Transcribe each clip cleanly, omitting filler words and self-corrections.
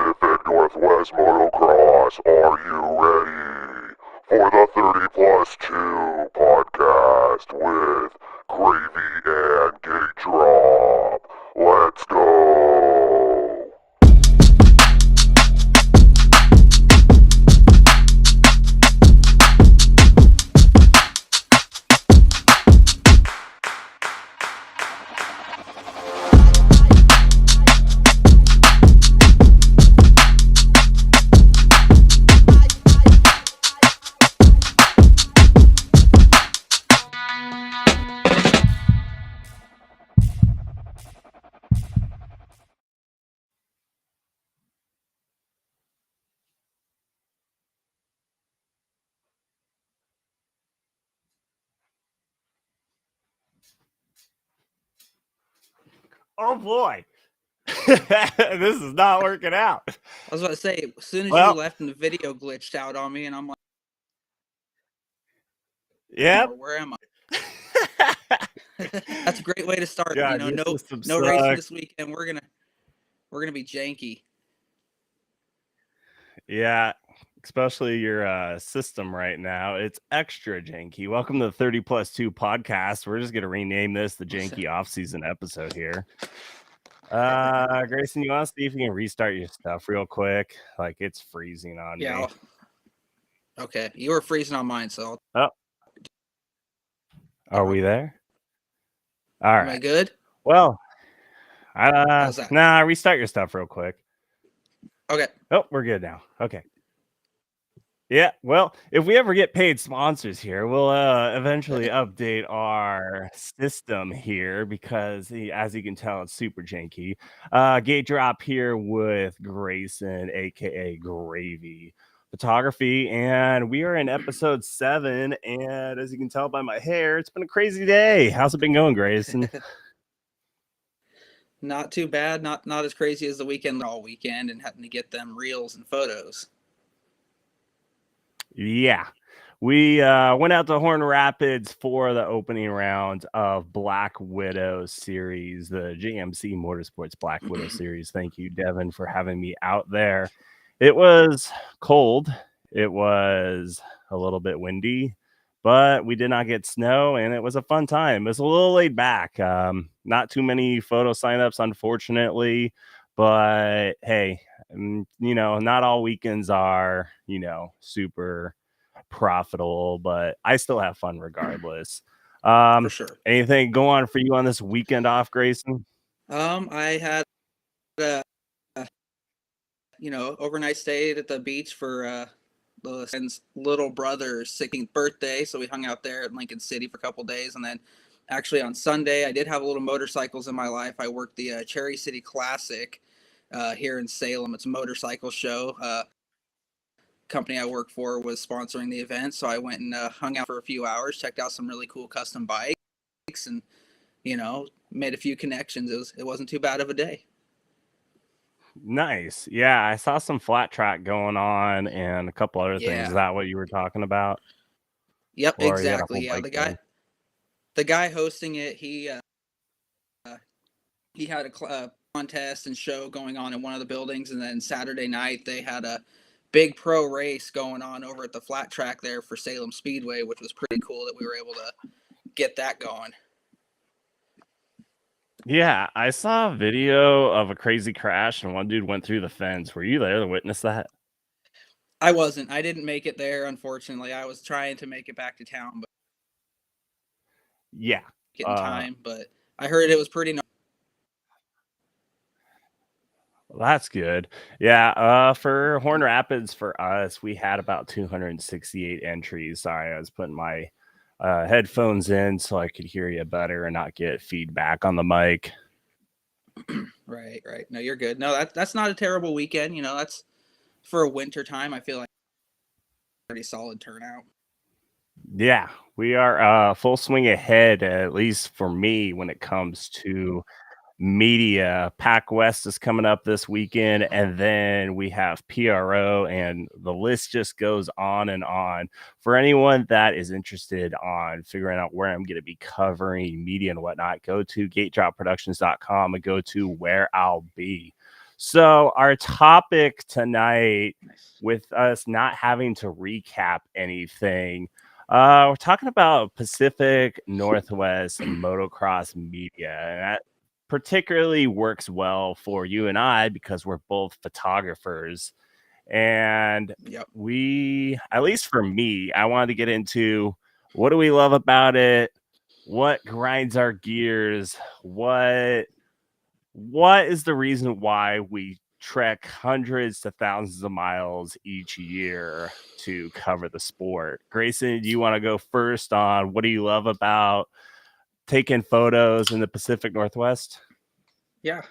Pacific Northwest Motocross. Are you ready for the 30 plus 2 podcast with Gravy and Gate Drop? Let's go! Oh boy, this is not working out. I was about to say, as soon as Well- you left and the video glitched out on me, and I'm like, Yeah, where am I? That's a great way to start. God, no your system no racing sucks. this weekend. We're gonna be janky. Yeah, especially your system right now. It's extra janky. Welcome to the 30 plus 2 podcast. We're just gonna rename this the janky off-season episode here. Grayson, you want to see if you can restart your stuff real quick? Like, it's freezing on me. Yeah. Okay, you were freezing on mine, so. Are we there? All Am I right. good? Well, How's that? restart your stuff real quick. Okay. Oh, we're good now. Okay. Yeah, well, if we ever get paid sponsors here, we'll eventually update our system here because, as you can tell, it's super janky. Gate Drop here with Grayson, aka Gravy Photography, and we are in episode 7. And as you can tell by my hair, it's been a crazy day. How's it been going, Grayson? Not too bad. Not as crazy as the weekend all weekend and having to get them reels and photos. Yeah, we went out to Horn Rapids for the opening round of Black Widow Series, the JMC Motorsports Black Widow Series. Thank you, Devin, for having me out there. It was cold. It was a little bit windy, but we did not get snow, and it was a fun time. It was a little laid back. Not too many photo signups, unfortunately, but hey, not all weekends are, super profitable, but I still have fun regardless. For sure. Anything go on for you on this weekend off, Grayson? I had overnight stayed at the beach for the son's little brother's 16th birthday, so we hung out there at Lincoln City for a couple days, and then actually on Sunday I did have a little motorcycles in my life. I worked the Cherry City Classic here in Salem. It's a motorcycle show. Company I work for was sponsoring the event, so I went and hung out for a few hours, checked out some really cool custom bikes, and made a few connections. It wasn't too bad of a day. Nice. Yeah, I saw some flat track going on and a couple other things. Is that what you were talking about? Yep, Or exactly. Yeah, the guy hosting it, he had a contest and show going on in one of the buildings, and then Saturday night they had a big pro race going on over at the flat track there for Salem Speedway, which was pretty cool that we were able to get that going. Yeah, I saw a video of a crazy crash and one dude went through the fence. Were you there to witness that? I wasn't. I didn't make it there, unfortunately. I was trying to make it back to town, but yeah, getting time. But I heard it was pretty. Well, that's good. Yeah, for Horn Rapids, for us, we had about 268 entries. Sorry, I was putting my headphones in so I could hear you better and not get feedback on the mic. Right. No, you're good. No, that's not a terrible weekend. That's for a winter time. I feel like pretty solid turnout. Yeah, we are full swing ahead, at least for me, when it comes to media. Pac West is coming up this weekend, and then we have PRO, and the list just goes on and on. For anyone that is interested on figuring out where I'm going to be covering media and whatnot, go to gatedropproductions.com and go to where I'll be. So our topic tonight, Nice. with us not having to recap anything, we're talking about Pacific Northwest Motocross Media. And that particularly works well for you and I because we're both photographers. And Yep. we, at least for me, I wanted to get into what do we love about it? What grinds our gears? What is the reason why we trek hundreds to thousands of miles each year to cover the sport? Grayson, do you want to go first on what do you love about taking photos in the Pacific Northwest? Yeah.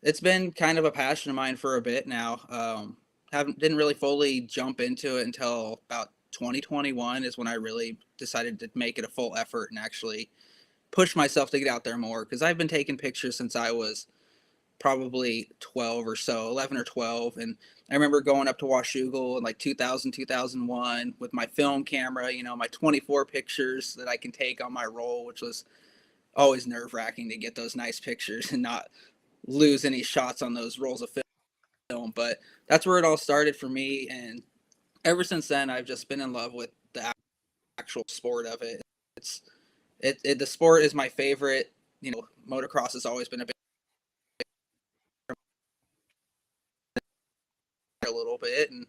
It's been kind of a passion of mine for a bit now. Haven't didn't really fully jump into it until about 2021 is when I really decided to make it a full effort and actually push myself to get out there more because I've been taking pictures since I was probably 12 or so, 11 or 12. And I remember going up to Washougal in like 2000, 2001 with my film camera, my 24 pictures that I can take on my roll, which was always nerve wracking to get those nice pictures and not lose any shots on those rolls of film. But that's where it all started for me. And ever since then, I've just been in love with the actual sport of it. It's the sport is my favorite. Motocross has always been a little bit, and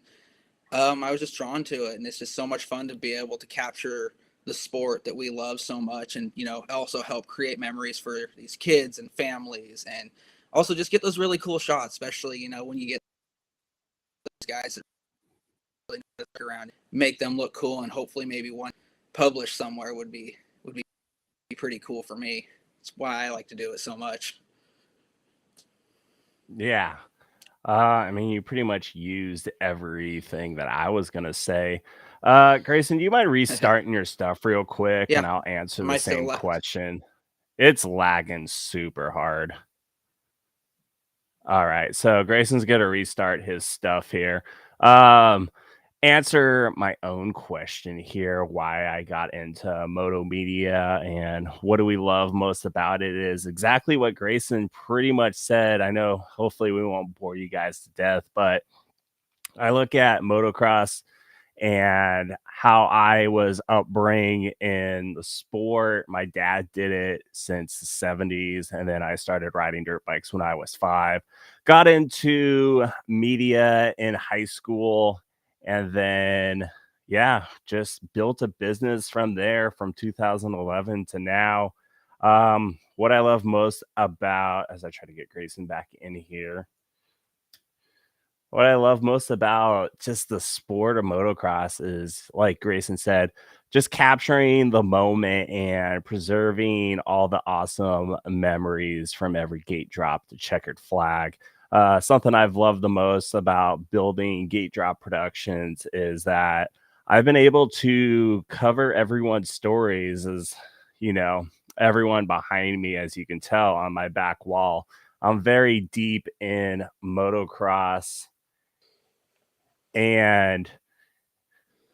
I was just drawn to it, and it's just so much fun to be able to capture the sport that we love so much, and also help create memories for these kids and families, and also just get those really cool shots, especially when you get those guys that really know around, make them look cool, and hopefully maybe one published somewhere would be pretty cool for me. That's why I like to do it so much. Yeah. I mean, you pretty much used everything that I was going to say. Grayson, do you mind restarting your stuff real quick Yeah, and I'll answer am the I still same left? question? It's lagging super hard. All right. So Grayson's going to restart his stuff here. Um, answer my own question here why I got into Moto Media and what do we love most about it is exactly what Grayson pretty much said. I know hopefully we won't bore you guys to death, but I look at motocross and how I was upbringing in the sport. My dad did it since the 70s, and then I started riding dirt bikes when I was 5. Got into media in high school, and then yeah, just built a business from there from 2011 to now. What I love most about, as I try to get Grayson back in here, what I love most about just the sport of motocross is, like Grayson said, just capturing the moment and preserving all the awesome memories from every gate drop to checkered flag. Something I've loved the most about building Gate Drop Productions is that I've been able to cover everyone's stories as, you know, everyone behind me, as you can tell on my back wall. I'm very deep in motocross and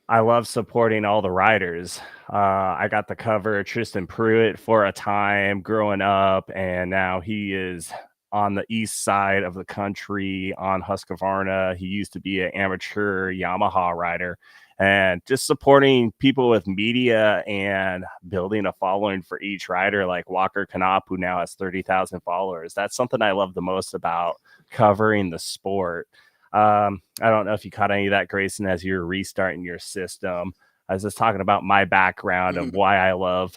I love supporting all the riders. I got to cover Tristan Pruitt for a time growing up, and now he is on the east side of the country on Husqvarna. He used to be an amateur Yamaha rider, and just supporting people with media and building a following for each rider, like Walker Canop, who now has 30,000 followers. That's something I love the most about covering the sport. I don't know if you caught any of that, Grayson, as you're restarting your system. I was just talking about my background of Mhm. why I love,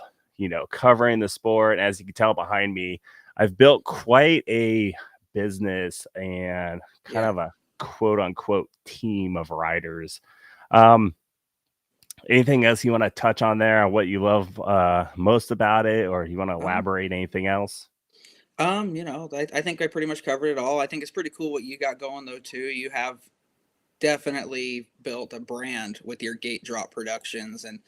covering the sport. As you can tell behind me, I've built quite a business and kind Yeah. of a quote unquote team of riders. Um, Anything else you want to touch on there on what you love most about it, or you want to Um, elaborate anything else? I think I pretty much covered it all. I think it's pretty cool what you got going though too. You have definitely built a brand with your Gate Drop Productions, and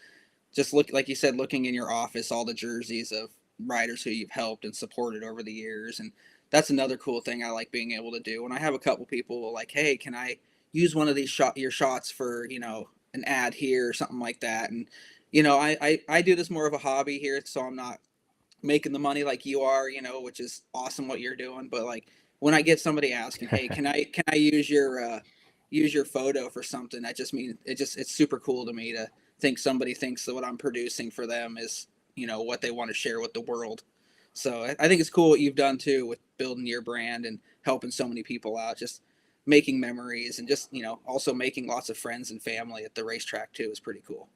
just look like you said, looking in your office, all the jerseys of riders who you've helped and supported over the years, and that's another cool thing I like being able to do. When I have a couple people like, hey, can I use one of these your shots for an ad here or something like that, and I do this more of a hobby here, so I'm not making the money like you are, which is awesome what you're doing. But like when I get somebody asking, hey, can I use your photo for something, that just means it's super cool to me to think somebody thinks that what I'm producing for them is, what they want to share with the world. So I think it's cool what you've done too with building your brand and helping so many people out, just making memories and just, also making lots of friends and family at the racetrack too is pretty cool.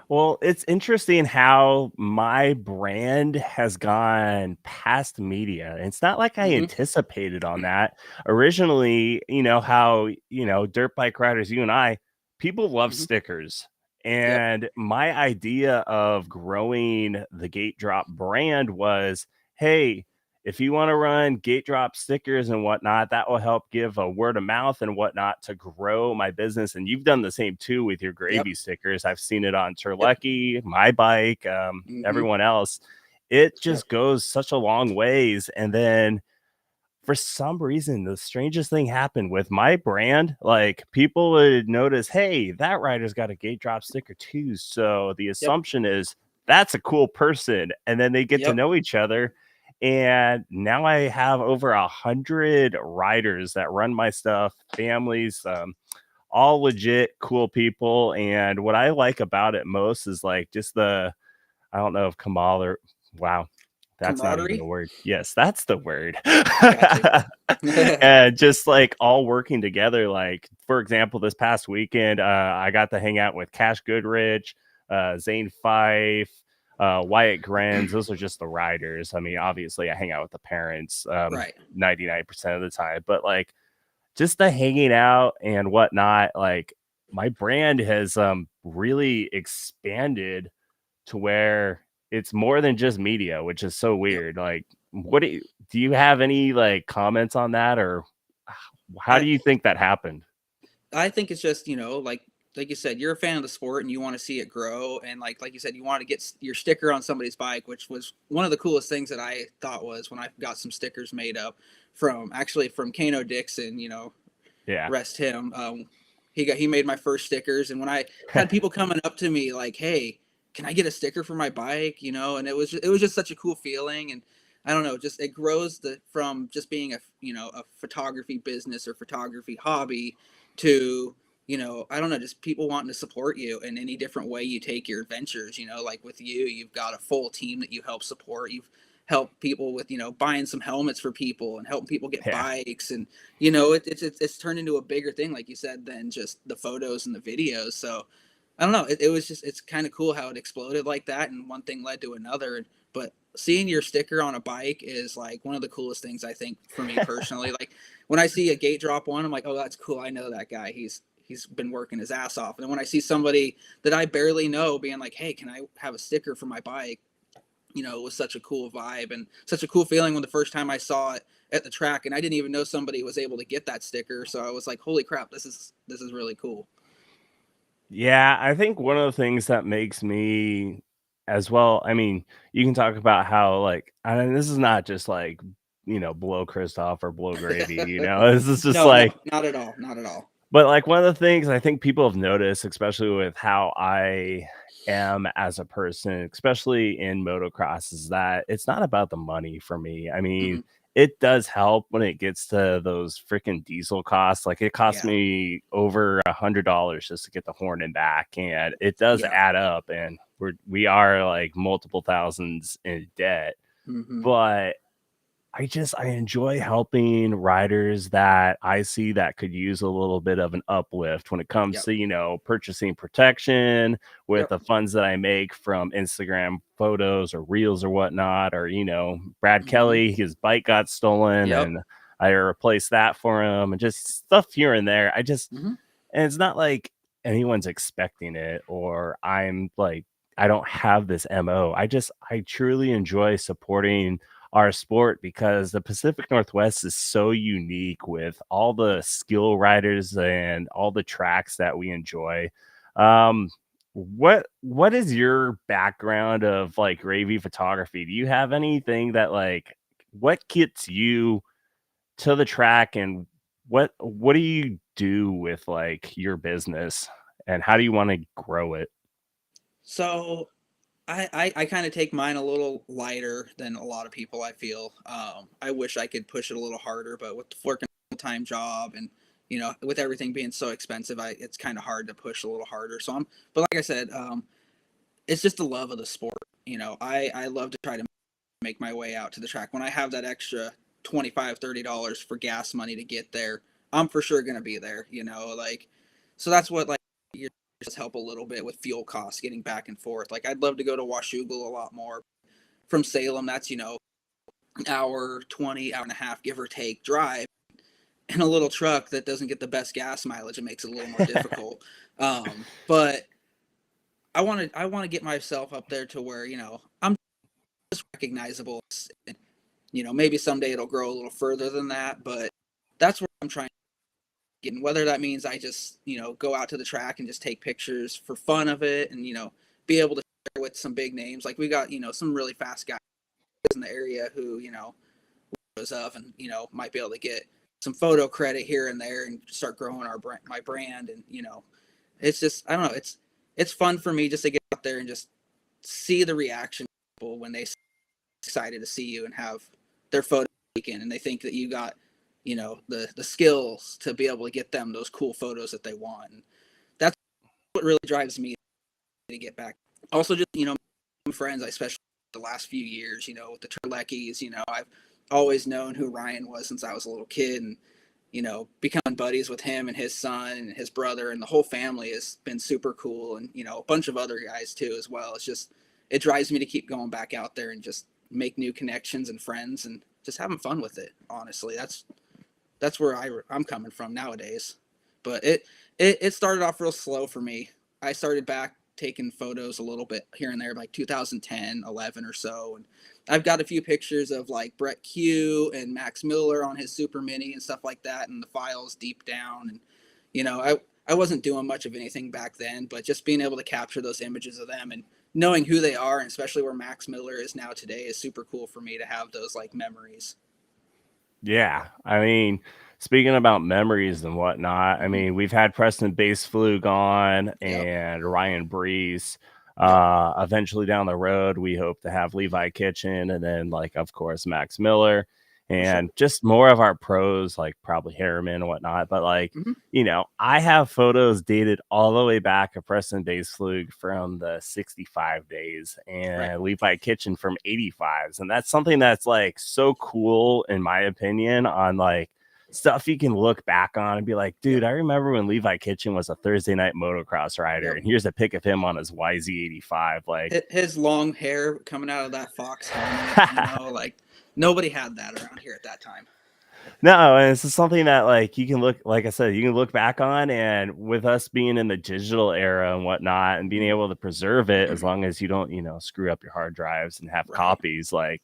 Well, it's interesting how my brand has gone past media. It's not like I Mm-hmm. anticipated on that. Originally, how, dirt bike riders, you and I, people love Mm-hmm. stickers. Yep. And my idea of growing the Gate Drop brand was, hey, if you want to run Gate Drop stickers and whatnot, that will help give a word of mouth and whatnot to grow my business. And you've done the same too with your Yep. gravy stickers. I've seen it on Yep. Terlecki, my bike, Mm-hmm. everyone else. It Yep. just goes such a long ways. And then for some reason, the strangest thing happened with my brand. Like people would notice, hey, that rider's got a Gate Drop sticker too. So the Yep. assumption is that's a cool person. And then they get to Yep. know each other. And now I have over 100 riders that run my stuff, families, all legit cool people. And what I like about it most is like just I don't know if Kamal or wow, that's not even a Camaraderie. word. Yes, that's the word. Got you. And just like all working together. Like, for example, this past weekend, I got to hang out with Cash Goodrich, Zane Fife, Wyatt Grens. Those are just the riders. I mean, obviously, I hang out with the parents Right. 99% of the time, but like just the hanging out and whatnot, like my brand has really expanded to where it's more than just media, which is so Yep. weird. Like, what do you have any like comments on that, or how I do you think that happened? I think it's just, like you said, you're a fan of the sport and you want to see it grow, and like you said, you want to get your sticker on somebody's bike, which was one of the coolest things that I thought was when I got some stickers made up from Kano Dixon, Yeah. rest him. He made my first stickers, and when I had people coming up to me like, "Hey, can I get a sticker for my bike?" And it was just such a cool feeling, and I don't know, just it grows from just being a photography business or photography hobby to I don't know, just people wanting to support you in any different way you take your adventures. Like with you, you've got a full team that you help support. You've helped people with buying some helmets for people and helping people get Yeah. bikes, and it's turned into a bigger thing, like you said, than just the photos and the videos. So I don't know. It was just it's kind of cool how it exploded like that, and one thing led to another. But seeing your sticker on a bike is like one of the coolest things I think for me personally. Like when I see a Gate Drop one, I'm like, oh, that's cool. I know that guy. He's been working his ass off. And then when I see somebody that I barely know being like, hey, can I have a sticker for my bike? It was such a cool vibe and such a cool feeling when the first time I saw it at the track, and I didn't even know somebody was able to get that sticker. So I was like, holy crap, this is really cool. Yeah, I think one of the things that makes me as well, I mean, you can talk about how like this is not just like, blow Christoph or blow gravy, this is just No, like, not at all, not at all. but like one of the things I think people have noticed, especially with how I am as a person, especially in motocross, is that it's not about the money for me. I mean, Mm-hmm. it does help when it gets to those freaking diesel costs. Like it cost Yeah, me over $100 just to get the horn and back, and it does yeah. add up. And we are like multiple thousands in debt, Mm-hmm. but I enjoy helping riders that I see that could use a little bit of an uplift when it comes Yep. to, purchasing protection with Yep. the funds that I make from Instagram photos or reels or whatnot, or, Brad Mm-hmm. Kelly, his bike got stolen Yep. and I replaced that for him and just stuff here and there. Mm-hmm. And it's not like anyone's expecting it or I'm like, I don't have this MO. I truly enjoy supporting our sport because the Pacific Northwest is so unique with all the skill riders and all the tracks that we enjoy. Um, what is your background of like gravy photography? Do you have anything that like what gets you to the track and what do you do with like your business and how do you want to grow it? So I kind of take mine a little lighter than a lot of people, I feel. I wish I could push it a little harder, but with the working full-time job and with everything being so expensive, it's kind of hard to push a little harder. But like I said, it's just the love of the sport. I love to try to make my way out to the track. When I have that extra $25-$30 for gas money to get there, I'm for sure gonna be there. Like, so that's what like your just help a little bit with fuel costs getting back and forth. Like, I'd love to go to Washougal a lot more from Salem. That's an hour 20, hour and a half, give or take, drive in a little truck that doesn't get the best gas mileage. It makes it a little more difficult. But I want to get myself up there to where I'm just recognizable. Maybe someday it'll grow a little further than that, but that's where I'm trying to get. And whether that means I just go out to the track and just take pictures for fun of it, and be able to share with some big names. Like, we got some really fast guys in the area who was of, and might be able to get some photo credit here and there and start growing my brand. And it's just, I don't know, it's fun for me just to get out there and just see the reaction of people when they excited to see you and have their photo taken, and they think that you got the skills to be able to get them those cool photos that they want. And that's what really drives me to get back. Also, just friends, I especially the last few years, with the Terleckis. I've always known who Ryan was since I was a little kid, and becoming buddies with him and his son and his brother and the whole family has been super cool. And a bunch of other guys too as well. It drives me to keep going back out there and just make new connections and friends and just having fun with it. Honestly, that's where I'm coming from nowadays. But it started off real slow for me. I started back taking photos a little bit here and there, like 2010, 11 or so. And I've got a few pictures of like Brett Q and Max Miller on his Super Mini and stuff like that, and the files deep down. And I wasn't doing much of anything back then, but just being able to capture those images of them and knowing who they are, and especially where Max Miller is now today, is super cool for me to have those like memories. Yeah, I mean, speaking about memories and whatnot, I mean, we've had Preston Baseflug on Yep. and Ryan Brees. Yep. Eventually down the road, we hope to have Levi Kitchen, and then, like, of course, Max Miller, and Sure. just more of our pros, like probably Harriman and whatnot. But like, Mm-hmm. I have photos dated all the way back of Preston Baseflug from the 65 days Right. and Levi Kitchen from 85s. And that's something that's like so cool, in my opinion, on like stuff you can look back on and be like, dude, Yep. I remember when Levi Kitchen was a Thursday night motocross rider, Yep. and here's a pic of him on his YZ85. Like, His long hair coming out of that Fox helmet, like nobody had that around here at that time. no, and it's just something that, like, you can look, like I said, you can look back on, and with us being in the digital era and whatnot, and being able to preserve it as long as you don't, screw up your hard drives and have Right. copies, like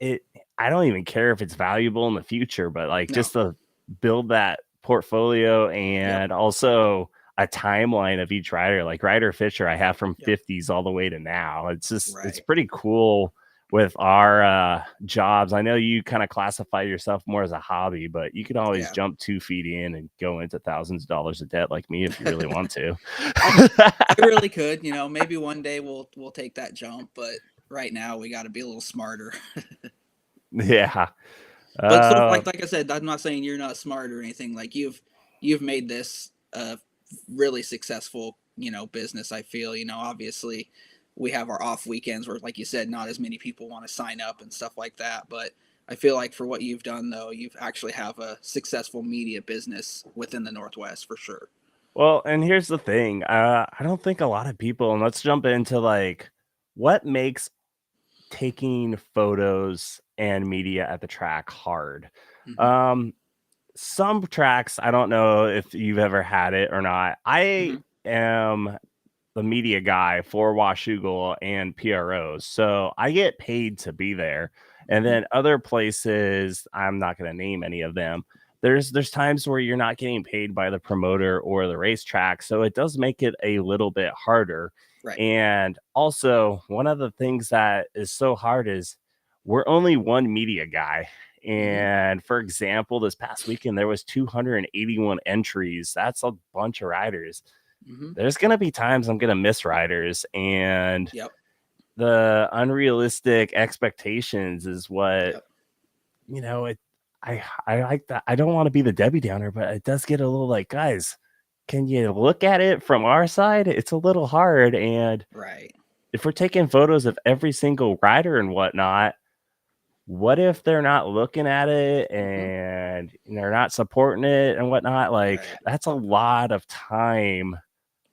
it. I don't even care if it's valuable in the future, but like No. just to build that portfolio Yep. and also a timeline of each rider, like Ryder Fisher, I have from Yep. 50s all the way to now. It's Right. pretty cool with our jobs. I know you kind of classify yourself more as a hobby, but you can always Yeah. jump 2 feet in and go into thousands of dollars of debt like me if you really want to. I really could, maybe one day we'll take that jump, but right now we got to be a little smarter. Yeah. But so, Uh, like I said, I'm not saying you're not smart or anything. Like, you've made this a really successful business. I feel, obviously we have our off weekends where, like you said, not as many people want to sign up and stuff like that. But I feel like for what you've done, though, you've actually have a successful media business within the Northwest for sure. Well, and here's the thing. I don't think a lot of people, and let's jump into like what makes taking photos and media at the track hard. Mm-hmm. Um, some tracks, I don't know if you've ever had it or not. I Mm-hmm. am the media guy for Washougal and PROs. So I get paid to be there. And Mm-hmm. then other places, I'm not going to name any of them. There's times where you're not getting paid by the promoter or the racetrack. So it does make it a little bit harder. Right. And also, one of the things that is so hard is we're only one media guy. Mm-hmm. And for example, this past weekend, there was 281 entries. That's a bunch of riders. there's going to be times I'm going to miss riders, and Yep. the unrealistic expectations is what, Yep. you know, I like that. I don't want to be the Debbie Downer, but it does get a little like, guys, can you look at it from our side? It's a little hard. And Right. if we're taking photos of every single rider and whatnot, what if they're not looking at it and they're not supporting it and whatnot? Like, Right. that's a lot of time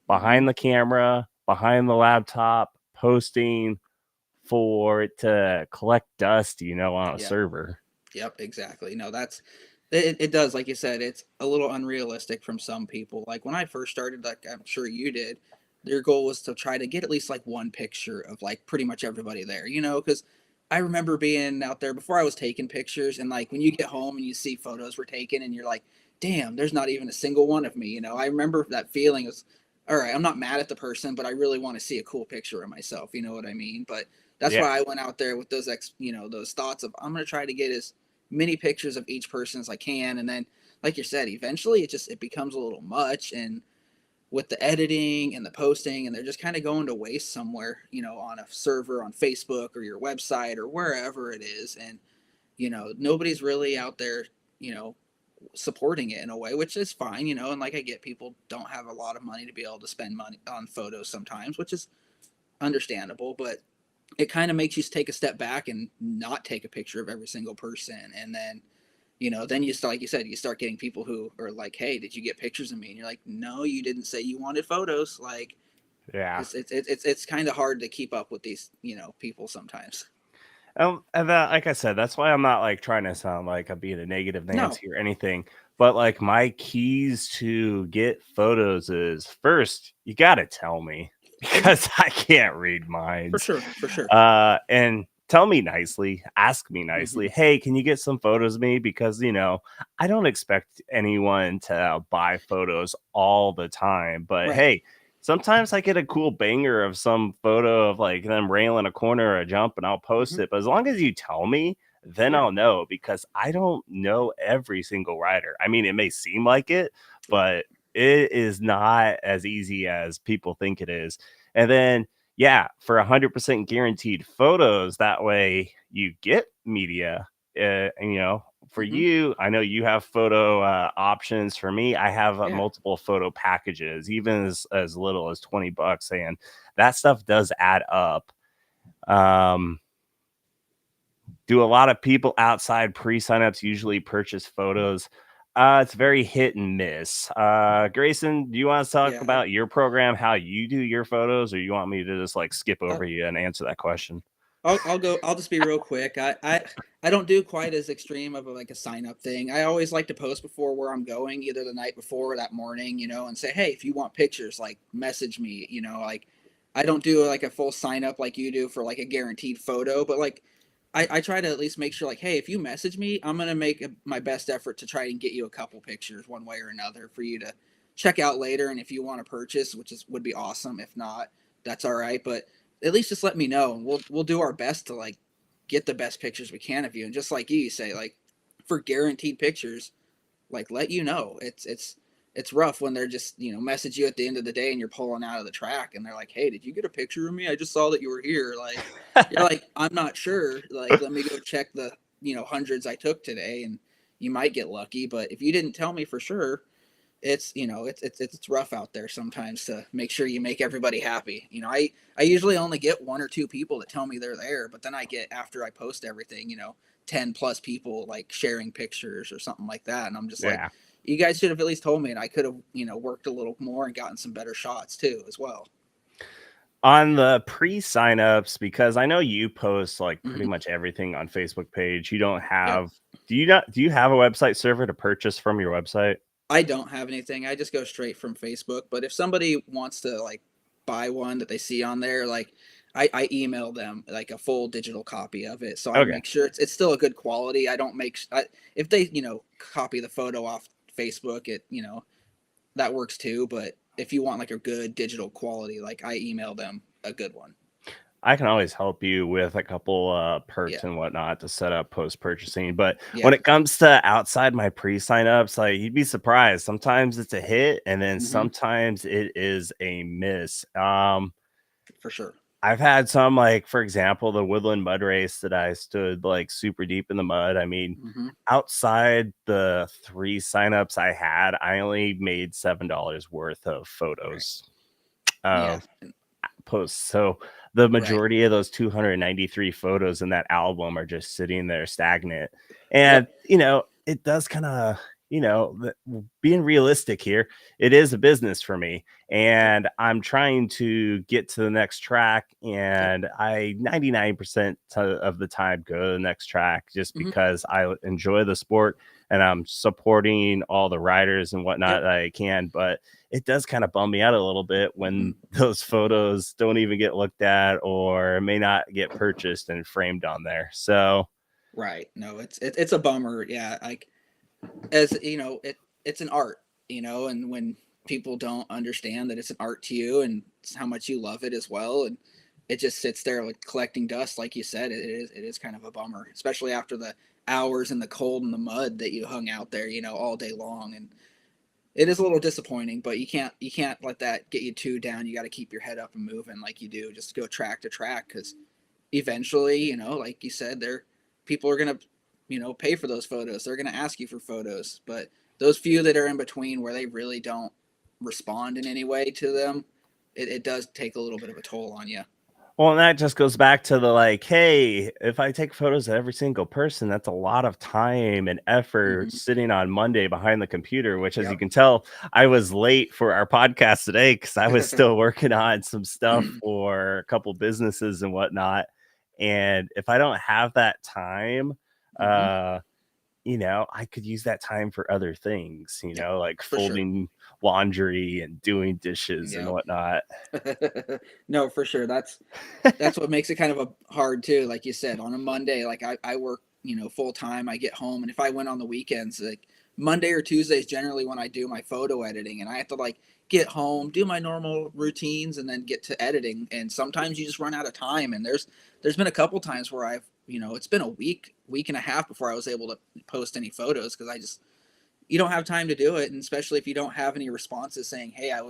Mm-hmm. behind the camera, behind the laptop, posting for it to collect dust, on a Yep. server. Yep, exactly. No, that's it does, like you said, it's a little unrealistic from some people. Like when I first started, like I'm sure you did, their goal was to try to get at least like one picture of like pretty much everybody there, because I remember being out there before I was taking pictures, and like when you get home and you see photos were taken and you're like, damn, there's not even a single one of me. I remember that feeling was, all right, I'm not mad at the person, but I really want to see a cool picture of myself, you know what I mean? But that's Yeah. why I went out there with those thoughts of I'm gonna try to get as many pictures of each person as I can, and then, like you said, eventually it becomes a little much, and with the editing and the posting, and they're just kind of going to waste somewhere, on a server on Facebook or your website or wherever it is, and nobody's really out there, you know, supporting it in a way, which is fine, and like I get people don't have a lot of money to be able to spend money on photos sometimes, which is understandable, but it kind of makes you take a step back and not take a picture of every single person. And then, then you start, like you said, you start getting people who are like, hey, did you get pictures of me? And you're like, no, you didn't say you wanted photos. Like, Yeah. it's kind of hard to keep up with these, people sometimes. And that, like I said, that's why I'm not like trying to sound like I'm being a negative No. Nancy or anything. But like my keys to get photos is first, you got to tell me Hmm. because I can't read For minds. sure. For sure. And tell me nicely, ask me Hmm. nicely, hey, can you get some photos of me? Because, I don't expect anyone to buy photos all the time. But Right. hey, sometimes I get a cool banger of some photo of like them railing a corner or a jump and I'll post Hmm. it. But as long as you tell me, then Yeah. I'll know because I don't know every single rider. I mean, it may seem like it, Right. but it is not as easy as people think it is. And then, yeah, for 100% guaranteed photos, that way you get media. And, for Hmm. you, I know you have photo options. For me, I have Yeah. multiple photo packages, even as little as $20, and that stuff does add up. Um, do a lot of people outside pre-signups usually purchase photos? It's very hit and miss. Grayson, do you want to talk Yeah. about your program, how you do your photos, or you want me to just like skip I, over you and answer that question? I'll go. I'll just be real quick. I don't do quite as extreme of like a sign up thing. I always like to post before where I'm going, either the night before or that morning, and say, hey, if you want pictures, like message me. Like I don't do like a full sign up like you do for like a guaranteed photo, but like I try to at least make sure like, hey, if you message me, I'm gonna make my best effort to try and get you a couple pictures one way or another for you to check out later, and if you want to purchase, which would be awesome. If not, that's all right, but at least just let me know, and we'll do our best to like get the best pictures we can of you. And just like you say, like for guaranteed pictures, like let you know it's rough when they're just message you at the end of the day and you're pulling out of the track and they're like, hey, did you get a picture of me? I just saw that you were here. Like you're like, I'm not sure. Like let me go check the hundreds I took today, and you might get lucky. But if you didn't tell me for sure, it's rough out there sometimes to make sure you make everybody happy. I usually only get one or two people that tell me they're there, but then I get, after I post everything, 10 plus people like sharing pictures or something like that, and I'm just like, Yeah. you guys should have at least told me, and I could have worked a little more and gotten some better shots too as well. On the pre-signups, because I know you post like pretty Hmm. much everything on Facebook page. You don't Yep. have do you have a website server to purchase from your website? I don't have anything. I just go straight from Facebook. But if somebody wants to like buy one that they see on there, like I email them like a full digital copy of it. So I Okay. make sure it's still a good quality. I don't make if they copy the photo off Facebook, it that works too. But if you want like a good digital quality, like I email them a good one. I can always help you with a couple perks Yeah. and whatnot to set up post purchasing. But Yeah. when it comes to outside my pre signups, like you'd be surprised. Sometimes it's a hit, and then sometimes it is a miss. For sure. I've had some, like, for example, the Woodland Mud Race that I stood like super deep in the mud. I mean, outside the 3 signups I had, I only made $7 worth of photos of posts. So the majority of those 293 photos in that album are just sitting there stagnant. And, it does kind of, being realistic here, it is a business for me. And I'm trying to get to the next track. And I 99% of the time go to the next track just because I enjoy the sport and I'm supporting all the riders and whatnot that I can. But it does kind of bum me out a little bit when those photos don't even get looked at or may not get purchased and framed on there. So right. No, it's a bummer. Yeah. Like, as it's an art, and when people don't understand that it's an art to you and how much you love it as well, and it just sits there like collecting dust, like you said, it is kind of a bummer, especially after the hours in the cold and the mud that you hung out there, all day long. And it is a little disappointing, but you can't let that get you too down. You got to keep your head up and moving like you do. Just go track to track, because eventually, like you said, people are gonna, pay for those photos. They're gonna ask you for photos, but those few that are in between where they really don't respond in any way to them, it does take a little bit of a toll on you. well, and that just goes back to the like, hey, if I take photos of every single person, that's a lot of time and effort sitting on Monday behind the computer, which, as you can tell, I was late for our podcast today because I was still working on some stuff for a couple businesses and whatnot. And if I don't have that time, I could use that time for other things, like For sure. folding laundry and doing dishes and whatnot. No, for sure. That's what makes it kind of a hard too. Like you said, on a Monday, like I work, full time. I get home, and if I went on the weekends, like Monday or Tuesday is generally when I do my photo editing, and I have to like get home, do my normal routines, and then get to editing. And sometimes you just run out of time. And there's been a couple times where I've, it's been a week and a half before I was able to post any photos, because you don't have time to do it. And especially if you don't have any responses saying, hey, I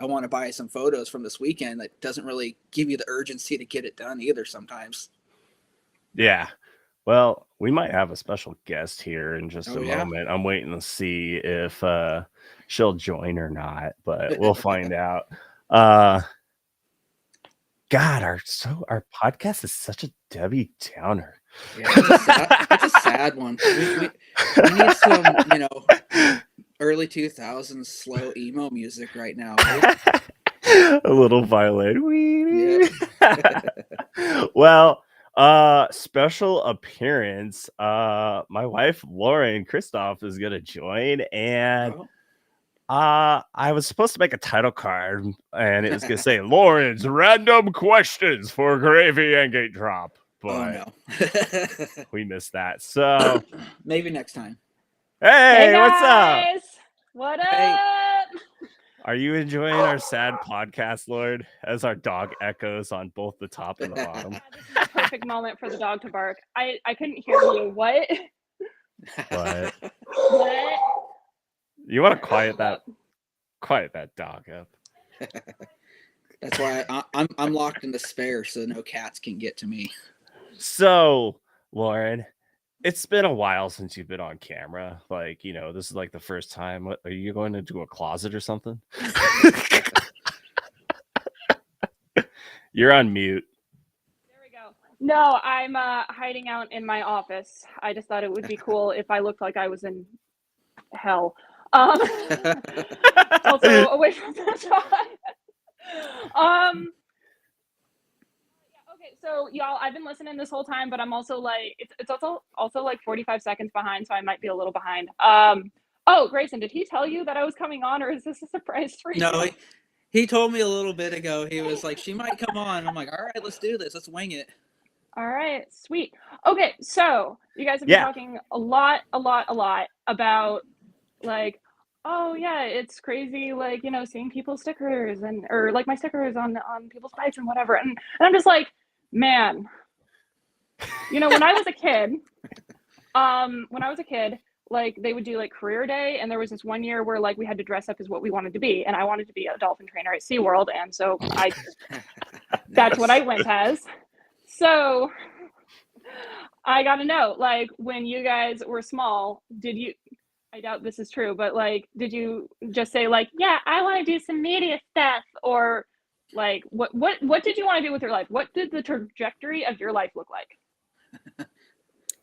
want to buy some photos from this weekend, that doesn't really give you the urgency to get it done either sometimes. Yeah. Well, we might have a special guest here in just a moment. I'm waiting to see if she'll join or not, but we'll find out. God, our podcast is such a Debbie Downer. Yeah, it's a sad one. We need some, early 2000s slow emo music right now, right? A little violin. Well, special appearance. My wife Lauren Christoph is gonna join, and I was supposed to make a title card, and it was gonna say Lauren's random questions for Gravy and Gate Drop, but we missed that. So maybe next time. Hey, what's up? What up? Hey. Are you enjoying our sad podcast, Lord, as our dog echoes on both the top and the bottom? Yeah, this is a perfect moment for the dog to bark. I couldn't hear you. What? What? What? You want to quiet that dog up. That's why I'm locked in the spare, so no cats can get to me. So, Lauren, it's been a while since you've been on camera. Like, this is like the first time. What, are you going into a closet or something? You're on mute. There we go. No, I'm hiding out in my office. I just thought it would be cool if I looked like I was in hell. Also away from the dog. Okay, so y'all, I've been listening this whole time, but I'm also like, it's also like 45 seconds behind, so I might be a little behind. Oh, Grayson, did he tell you that I was coming on, or is this a surprise for you? No, he told me a little bit ago. He was like, she might come on. I'm like, all right, let's do this. Let's wing it. All right, sweet. Okay, so you guys have been talking a lot about like, oh yeah, it's crazy, like, seeing people's stickers or like my stickers on people's bikes and whatever. And I'm just like, Man, when I was a kid, like they would do like career day, and there was this one year where like we had to dress up as what we wanted to be, and I wanted to be a dolphin trainer at SeaWorld, and so that's what I went as. So I got to know, like, when you guys were small, I doubt this is true, but like, did you just say like, yeah, I want to do some media stuff, or like, what did you want to do with your life? What did the trajectory of your life look like?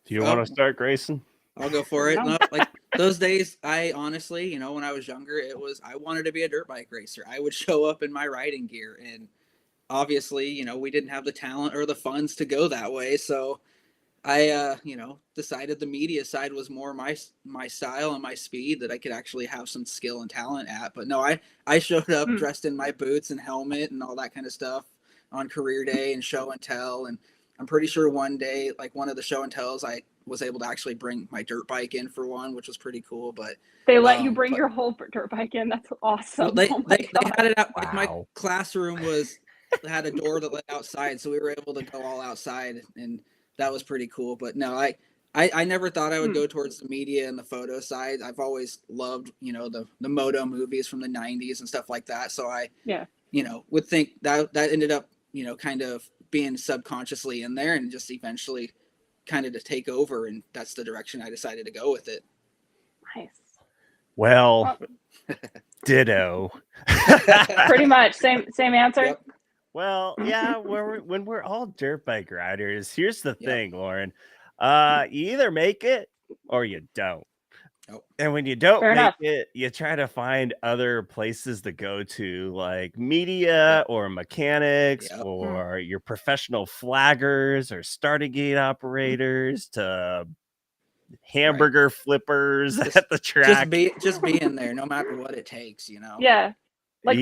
Do you want to start, Grayson? I'll go for it. No, like those days, I honestly, when I was younger, I wanted to be a dirt bike racer. I would show up in my riding gear, and obviously, we didn't have the talent or the funds to go that way. So I, decided the media side was more my style and my speed, that I could actually have some skill and talent at. But no, I showed up dressed in my boots and helmet and all that kind of stuff on career day and show and tell. And I'm pretty sure one day, like one of the show and tells, I was able to actually bring my dirt bike in for one, which was pretty cool. But they let you bring your whole dirt bike in. That's awesome. Well, they had it out. Wow. Like my classroom had a door that led outside, so we were able to go all outside, and that was pretty cool. But no, I never thought I would go towards the media and the photo side. I've always loved, the moto movies from the 90s and stuff like that. So I would think that ended up, kind of being subconsciously in there, and just eventually kind of to take over, and that's the direction I decided to go with it. Nice. Well, ditto. Pretty much same answer. Yep. Well, yeah, when we're all dirt bike riders, here's the thing, Lauren. You either make it or you don't. Oh. And when you don't Fair make enough. it, you try to find other places to go to, like media or mechanics or your professional flaggers or starting gate operators to hamburger flippers at the track. Just being there, no matter what it takes, Yeah. Like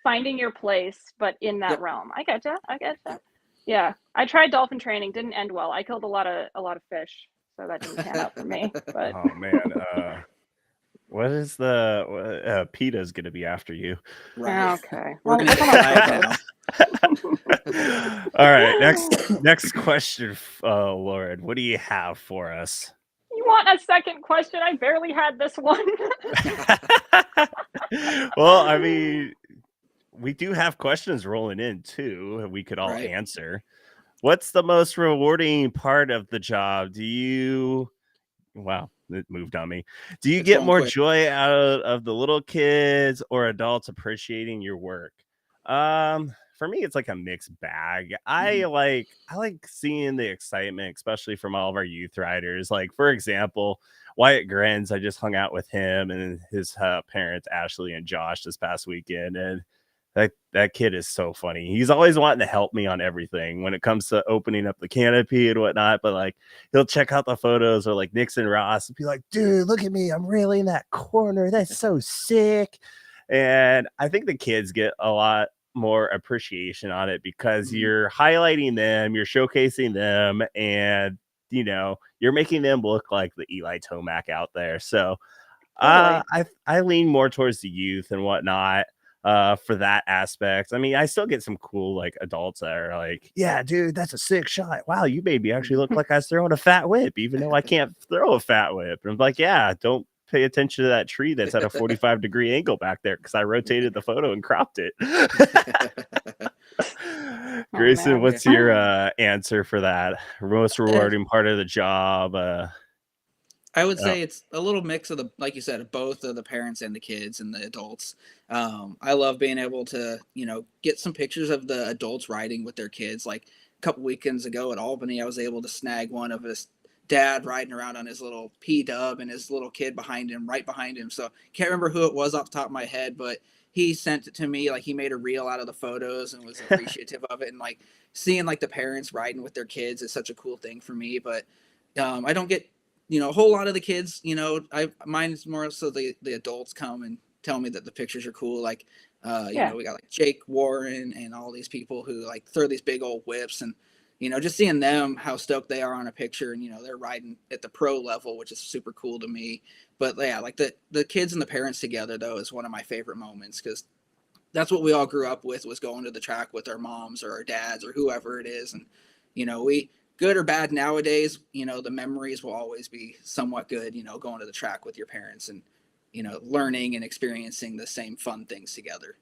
finding your place, but in that realm. I get you. Yeah. I tried dolphin training, didn't end well. I killed a lot of fish, so that didn't pan out for me. But oh man, what is PETA's gonna be after you? Right. Okay. We're gonna now. All right, next question, Lauren. What do you have for us? You want a second question? I barely had this one. Well, I mean, we do have questions rolling in too. We could all answer. What's the most rewarding part of the job? Wow, it moved on me. Do you get more joy out of the little kids or adults appreciating your work? For me, it's like a mixed bag. I like seeing the excitement, especially from all of our youth riders. Like, for example, Wyatt Grins, I just hung out with him and his parents, Ashley and Josh, this past weekend. And that kid is so funny. He's always wanting to help me on everything when it comes to opening up the canopy and whatnot. But like, he'll check out the photos, or like Nixon Ross and be like, dude, look at me. I'm really in that corner. That's so sick. And I think the kids get a lot more appreciation on it because you're highlighting them, you're showcasing them, and you're making them look like the Eli Tomac out there. So I lean more towards the youth and whatnot for that aspect. I mean, I still get some cool like adults that are like, yeah, dude, that's a sick shot. Wow, you made me actually look like I was throwing a fat whip, even though I can't throw a fat whip. And I'm like, yeah, don't pay attention to that tree that's at a 45-degree angle back there because I rotated the photo and cropped it. Grayson, what's your answer for that? Most rewarding part of the job? I would say it's a little mix of like you said, both of the parents and the kids and the adults. I love being able to, get some pictures of the adults riding with their kids. Like a couple weekends ago at Albany, I was able to snag one of his dad riding around on his little P-dub and his little kid right behind him. So can't remember who it was off the top of my head, but he sent it to me. Like he made a reel out of the photos and was appreciative of it. And like seeing like the parents riding with their kids is such a cool thing for me. But I don't get, a whole lot of the kids, mine's more so the adults come and tell me that the pictures are cool. Like, we got like Jake Warren and all these people who like throw these big old whips, and, just seeing them, how stoked they are on a picture, and, they're riding at the pro level, which is super cool to me. But yeah, like the kids and the parents together though is one of my favorite moments, because that's what we all grew up with, was going to the track with our moms or our dads or whoever it is. And, we, good or bad nowadays, the memories will always be somewhat good, going to the track with your parents and, learning and experiencing the same fun things together.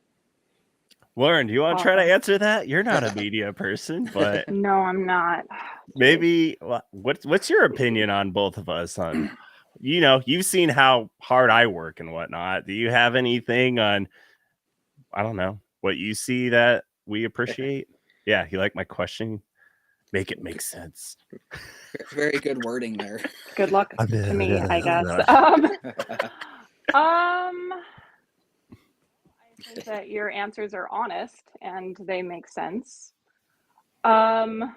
Lauren, do you want to try to answer that? You're not a media person, but no, I'm not. Maybe what's your opinion on both of us on, you've seen how hard I work and whatnot. Do you have anything on, I don't know, what you see that we appreciate? Yeah, you like my question? Make it make sense. Very good wording there. Good luck to me, I guess. I think that your answers are honest and they make sense. Or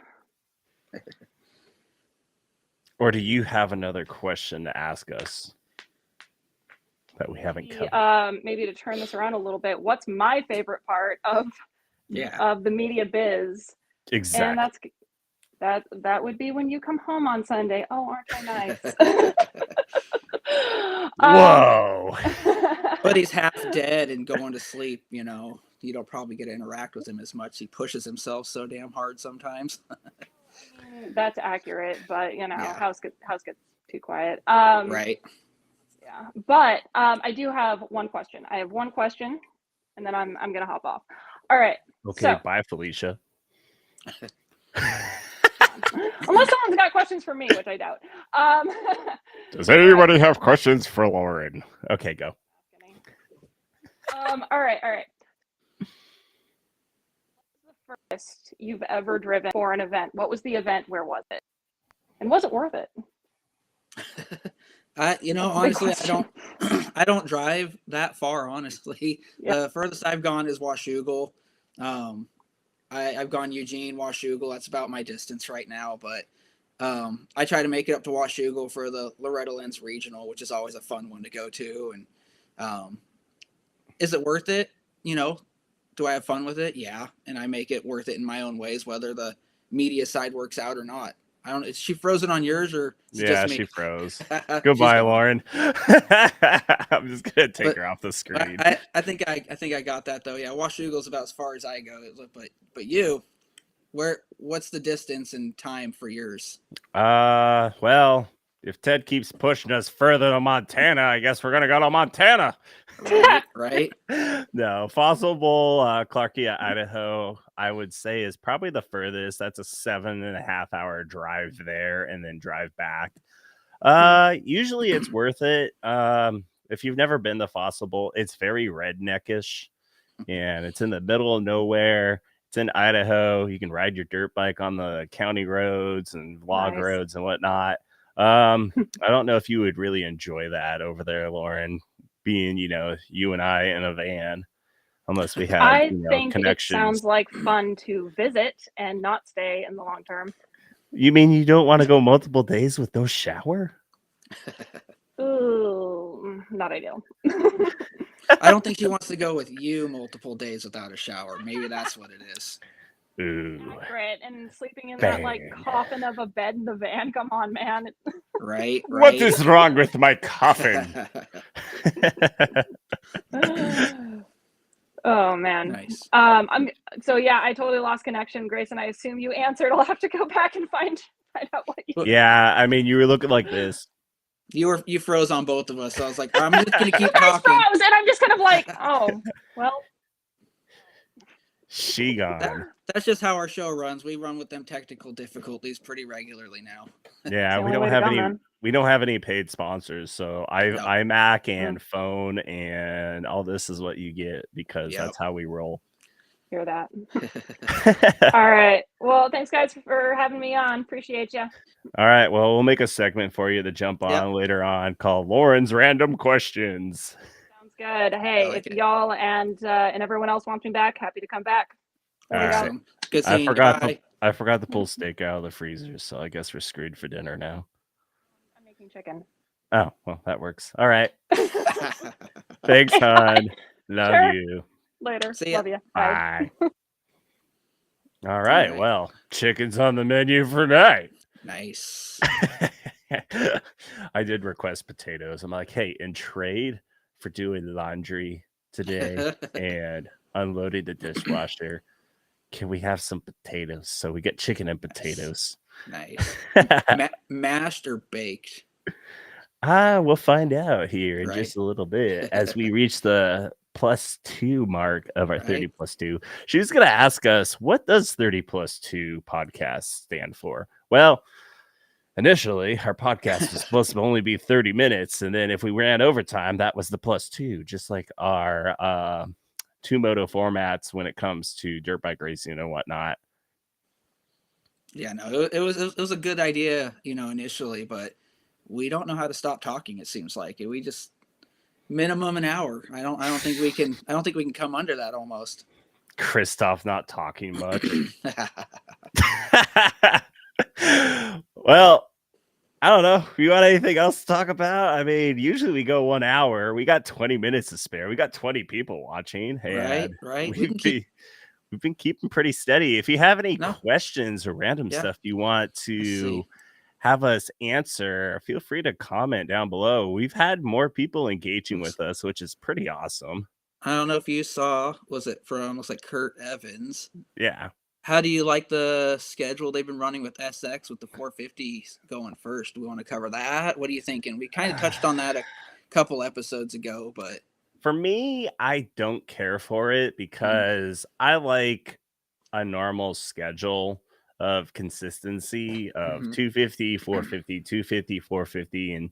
do you have another question to ask us that we haven't covered? Maybe to turn this around a little bit, what's my favorite part of the media biz? Exactly. And that would be when you come home on Sunday. Oh, aren't I nice? Whoa. But he's half dead and going to sleep, you don't probably get to interact with him as much. He pushes himself so damn hard sometimes. That's accurate, but house gets too quiet. Right. Yeah, but I do have one question. I have one question, and then I'm gonna hop off. All right. Okay. So, bye, Felicia. Unless someone's got questions for me, which I doubt. Does anybody have questions for Lauren? Okay, go. All right. What's the first you've ever driven for an event? What was the event? Where was it? And was it worth it? Honestly, I don't drive that far, honestly. Yep. The furthest I've gone is Washougal. I've gone Eugene, Washougal. That's about my distance right now, but I try to make it up to Washougal for the Loretta Lynn's Regional, which is always a fun one to go to. And is it worth it? Do I have fun with it? Yeah, and I make it worth it in my own ways, whether the media side works out or not. I don't. Is she frozen on yours or? Yeah, she froze. Goodbye, Lauren. I'm just gonna take her off the screen. I think I got that though. Yeah, Washougal's about as far as I go. But you, what's the distance and time for yours? Well, if Ted keeps pushing us further to Montana, I guess we're gonna go to Montana. Right. No, Fossil Bowl, Clarkia, Idaho, I would say is probably the furthest. That's a 7.5 hour drive there and then drive back. Usually it's worth it. If you've never been to Fossil Bowl, it's very redneckish and it's in the middle of nowhere. It's in Idaho. You can ride your dirt bike on the county roads and log roads and whatnot. I don't know if you would really enjoy that over there, Lauren, being, you and I in a van, unless we have, I think connections. It sounds like fun to visit and not stay in the long term. You mean you don't want to go multiple days with no shower? Ooh, not ideal. I don't think she wants to go with you multiple days without a shower. Maybe that's what it is. Ooh. Accurate. And sleeping in that coffin of a bed in the van. Come on, man. Right. What is wrong with my coffin? Oh man. Nice. I totally lost connection, Grace, and I assume you answered. I'll have to go back and find out what you. Yeah, I mean, you were looking like this. You froze on both of us. So I was like, I'm just gonna keep talking. Froze, and I'm just kind of like, oh, well. She gone. That's just how our show runs. We run with them technical difficulties pretty regularly now. Yeah, we don't have any paid sponsors, so iMac and phone and all this is what you get because that's how we roll. Hear that? All right. Well, thanks guys for having me on. Appreciate you. All right. Well, we'll make a segment for you to jump on later on called Lauren's Random Questions. Sounds good. Hey, if y'all and everyone else wants me back, happy to come back. Awesome. Good I seeing I forgot to pull steak out of the freezer, so I guess we're screwed for dinner now. I'm making chicken. Oh, well, that works. All right. Thanks, hon. Love you. Later. See ya. Love you. Bye. All right. Well, chicken's on the menu for tonight. Nice. I did request potatoes. I'm like, hey, in trade for doing laundry today and unloading the dishwasher. Can we have some potatoes? So we get chicken and potatoes. Nice. Mashed or baked? We'll find out here in Right. just a little bit as we reach the +2 mark of our 30 Right. plus 2. She was going to ask us, what does 30 plus 2 podcast stand for? Well, initially, our podcast was supposed to only be 30 minutes. And then if we ran overtime, that was the +2, just like our two moto formats when it comes to dirt bike racing and whatnot. Yeah, no, it was a good idea, initially, but we don't know how to stop talking. It seems like we just minimum an hour. I don't think we can. I don't think we can come under that almost. Christoph not talking much. Well, I don't know. You want anything else to talk about? I mean, usually we go 1 hour. We got 20 minutes to spare. We got 20 people watching. Right. We've been keeping pretty steady. If you have any No. questions or random Yeah. stuff you want to have us answer, feel free to comment down below. We've had more people engaging with us, which is pretty awesome. I don't know if you saw, was it from, looks like Kurt Evans? Yeah. How do you like the schedule they've been running with SX with the 450s going first? Do we want to cover that? What are you thinking? We kind of touched on that a couple episodes ago, but for me, I don't care for it because I like a normal schedule of consistency of 250, 450, 250, 450, and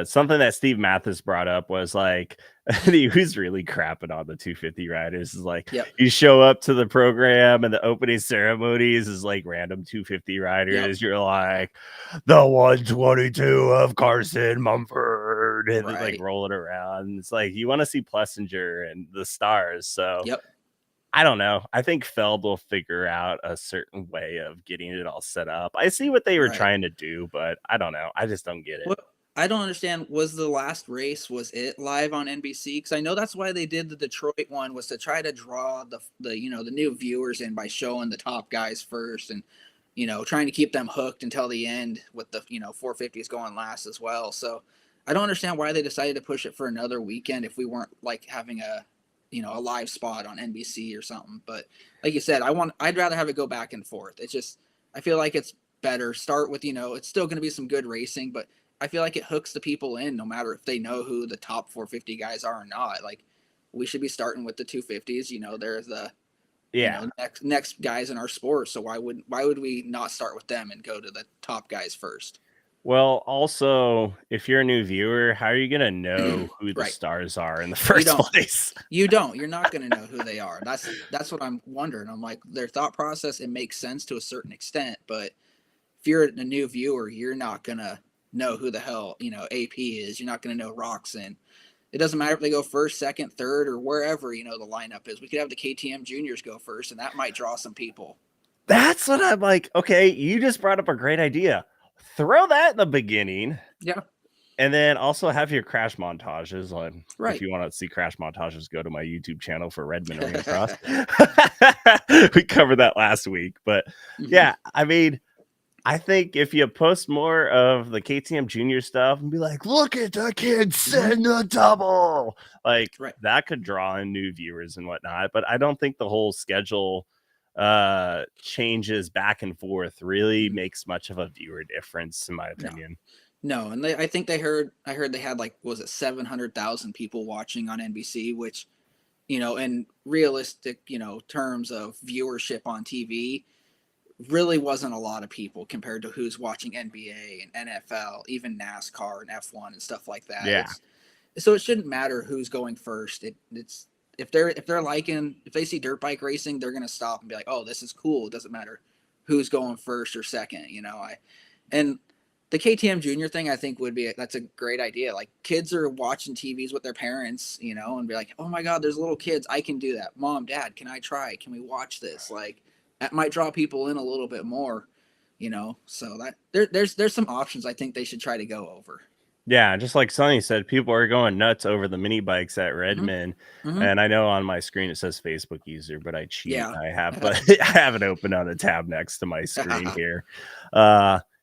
something that Steve Mathis brought up was like he was really crapping on the 250 riders. Is like you show up to the program and the opening ceremonies is like random 250 riders. You're like the 122 of Carson Mumford and like rolling around. It's like you want to see Plessinger and the stars. So I don't know. I think Feld will figure out a certain way of getting it all set up. I see what they were trying to do, but I don't know. I just don't get it. I don't understand. Was the last race, was it live on NBC? Because I know that's why they did the Detroit one, was to try to draw the the new viewers in by showing the top guys first and trying to keep them hooked until the end with the 450s going last as well. So I don't understand why they decided to push it for another weekend if we weren't like having a a live spot on NBC or something. But like you said, I'd rather have it go back and forth. It's just I feel like it's better start with it's still going to be some good racing, but I feel like it hooks the people in no matter if they know who the top 450 guys are or not. Like we should be starting with the 250s. They're the next guys in our sport. So why would we not start with them and go to the top guys first? Well, also, if you're a new viewer, how are you going to know who the stars are in the first place? You don't. You're not going to know who they are. That's what I'm wondering. I'm like, their thought process, it makes sense to a certain extent, but if you're a new viewer, you're not going to know who the hell AP is. You're not going to know Roxon. It doesn't matter if they go first, second, third, or wherever the lineup is. We could have the KTM juniors go first, and that might draw some people. That's what I'm like. Okay, you just brought up a great idea. Throw that in the beginning, and then also have your crash montages. If you want to see crash montages, go to my YouTube channel for Redmond Ring Cross. We covered that last week, but yeah, I mean. I think if you post more of the KTM junior stuff and be like, look at the kid send the double, like that could draw in new viewers and whatnot. But I don't think the whole schedule changes back and forth really makes much of a viewer difference, in my opinion. No, and I think I heard they had like, was it 700,000 people watching on NBC, which, in realistic, terms of viewership on TV, really wasn't a lot of people compared to who's watching NBA and NFL, even NASCAR and F1 and stuff like that. Yeah. So it shouldn't matter who's going first. It's if they see dirt bike racing, they're gonna stop and be like, oh, this is cool. It doesn't matter who's going first or second. And the KTM Junior thing, I think that's a great idea. Like kids are watching TVs with their parents, and be like, oh my God, there's little kids. I can do that. Mom, Dad, can I try? Can we watch this? Like. That might draw people in a little bit more, so that there's some options I think they should try to go over. Yeah, just like Sonny said, people are going nuts over the mini bikes at Redmond. And I know on my screen it says Facebook user, but I cheat. I have it open on a tab next to my screen here.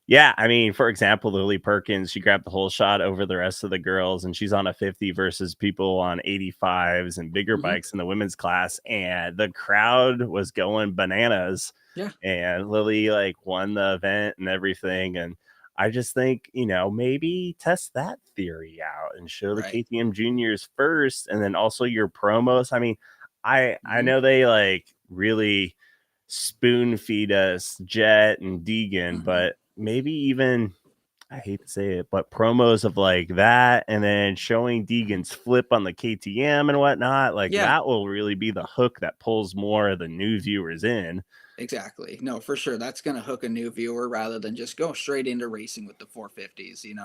Yeah, I mean, for example, Lily Perkins, she grabbed the whole shot over the rest of the girls, and she's on a 50 versus people on 85s and bigger Mhm. bikes in the women's class, and the crowd was going bananas. Yeah. And Lily like won the event and everything. And I just think, maybe test that theory out and show the Right. KTM juniors first, and then also your promos. I mean, I Mhm. know they like really spoon feed us Jet and Deegan, Mhm. but maybe even, I hate to say it, but promos of like that and then showing Deegan's flip on the KTM and whatnot, like Yeah. that will really be the hook that pulls more of the new viewers in. Exactly. No, for sure. That's going to hook a new viewer rather than just go straight into racing with the 450s. You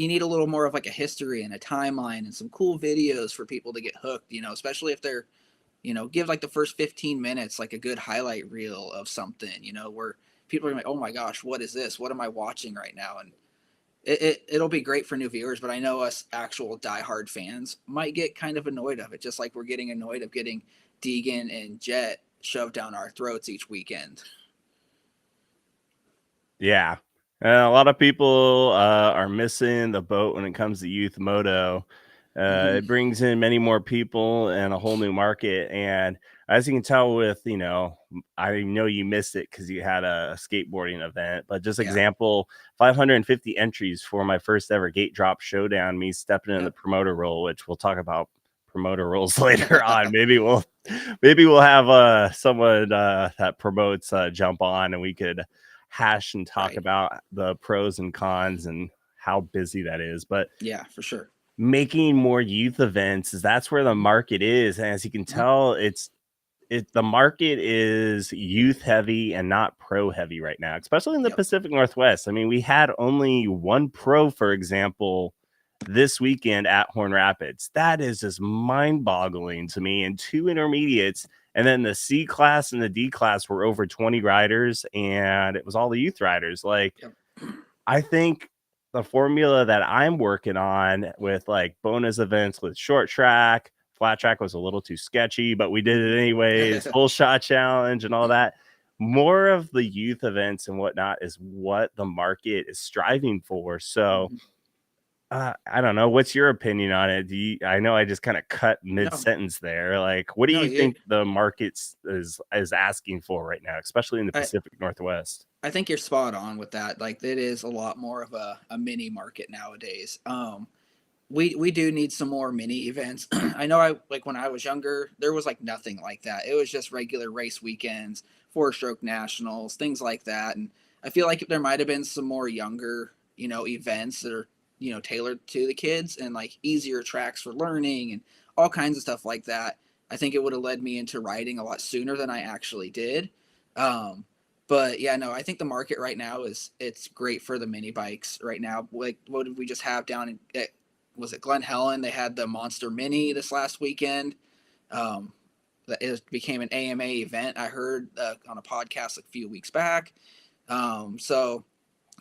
need a little more of like a history and a timeline and some cool videos for people to get hooked, especially if they're, give like the first 15 minutes like a good highlight reel of something, where people are like, "Oh my gosh, what is this? What am I watching right now?" And it'll be great for new viewers, but I know us actual diehard fans might get kind of annoyed of it, just like we're getting annoyed of getting Deegan and Jet shoved down our throats each weekend. Yeah. A lot of people are missing the boat when it comes to youth moto. It brings in many more people and a whole new market. And as you can tell with, I know you missed it because you had a skateboarding event, but just Yeah. example, 550 entries for my first ever gate drop showdown, me stepping in the Yep. promoter role, which we'll talk about promoter roles later on. Maybe we'll have someone that promotes jump on, and we could hash and talk Right. about the pros and cons and how busy that is. But Yeah, for sure. making more youth events, that's where the market is. And as you can tell, the market is youth heavy and not pro heavy right now, especially in the Yep. Pacific Northwest. I mean, we had only one pro, for example, this weekend at Horn Rapids. That is just mind boggling to me. And two intermediates. And then the C class and the D class were over 20 riders, and it was all the youth riders. Like, Yep. I think the formula that I'm working on with like bonus events with short track, flat track was a little too sketchy, but we did it anyways. Full shot challenge and all that. More of the youth events and whatnot is what the market is striving for. So I don't know. What's your opinion on it? I know I just kind of cut mid No, sentence there. Like, what do no, you think the market is asking for right now, especially in the I, Pacific Northwest? I think you're spot on with that. Like, it is a lot more of a mini market nowadays. We do need some more mini events. I know I like when I was younger, there was like nothing like that. It was just regular race weekends, four stroke nationals, things like that. And I feel like there might have been some more younger, events that are, tailored to the kids and like easier tracks for learning and all kinds of stuff like that. I think it would have led me into riding a lot sooner than I actually did. Um, but yeah, no, I think the market right now it's great for the mini bikes right now. Like, what did we just have down in was it Glen Helen? They had the Monster Mini this last weekend. Um, it became an AMA event. I heard on a podcast a few weeks back. So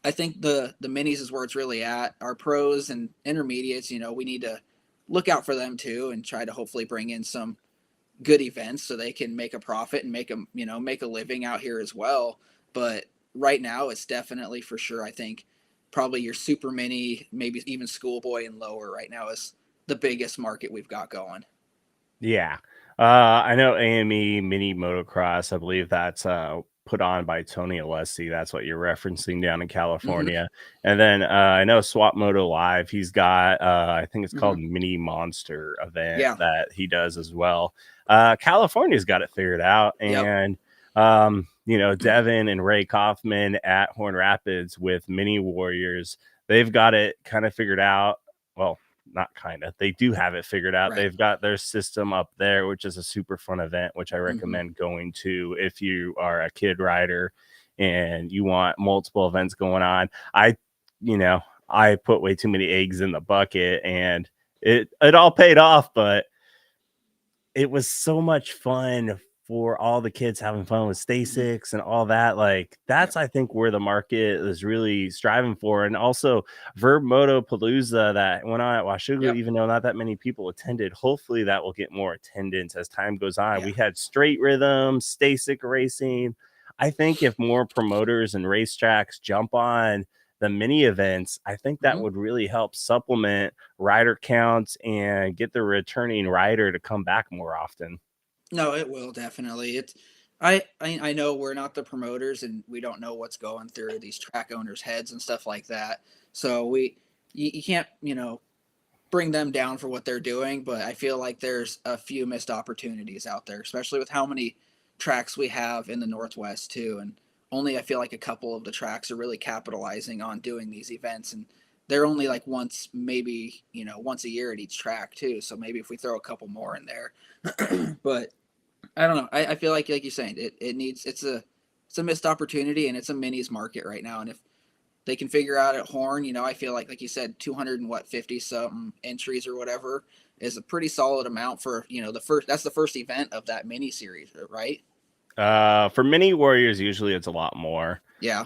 I think the minis is where it's really at. Our pros and intermediates, we need to look out for them too and try to hopefully bring in some good events so they can make a profit and make a living out here as well. But right now, it's definitely for sure. I think probably your super mini, maybe even schoolboy and lower right now is the biggest market we've got going. Yeah. I know AME Mini Motocross. I believe that's put on by Tony Alessi. That's what you're referencing down in Mm-hmm. California. And then I know Swap Moto Live. He's got, I think it's Mm-hmm. called Mini Monster event Yeah. that he does as well. California's got it figured out. Yep. And, Devin and Ray Kaufman at Horn Rapids with Mini Warriors, they've got it kind of figured out. Well, not kind of, they do have it figured out. Right. They've got their system up there, which is a super fun event, which I Mm-hmm. recommend going to if you are a kid rider and you want multiple events going on. I put way too many eggs in the bucket, and it all paid off, but it was so much fun for all the kids having fun with Mm-hmm. Stasics and all that. Like, that's, Yep. I think, where the market is really striving for. And also Verb Moto Palooza that went on at Washuga, Yep. even though not that many people attended, hopefully that will get more attendance as time goes on. Yeah. We had straight rhythm, Stasic racing. I think if more promoters and racetracks jump on the mini events, I think that would really help supplement rider counts and get the returning rider to come back more often. No, it will definitely. I know we're not the promoters and we don't know what's going through these track owners' heads and stuff like that. So you can't, bring them down for what they're doing, but I feel like there's a few missed opportunities out there, especially with how many tracks we have in the Northwest too. And only I feel like a couple of the tracks are really capitalizing on doing these events, and they're only like once, maybe, once a year at each track too. So maybe if we throw a couple more in there, but I don't know. I feel like you're saying, it needs, it's a missed opportunity, and it's a minis market right now. And if they can figure out at Horn, I feel like you said, 250 something entries or whatever is a pretty solid amount for, that's the first event of that mini series, right? For mini warriors, usually it's a lot more. Yeah.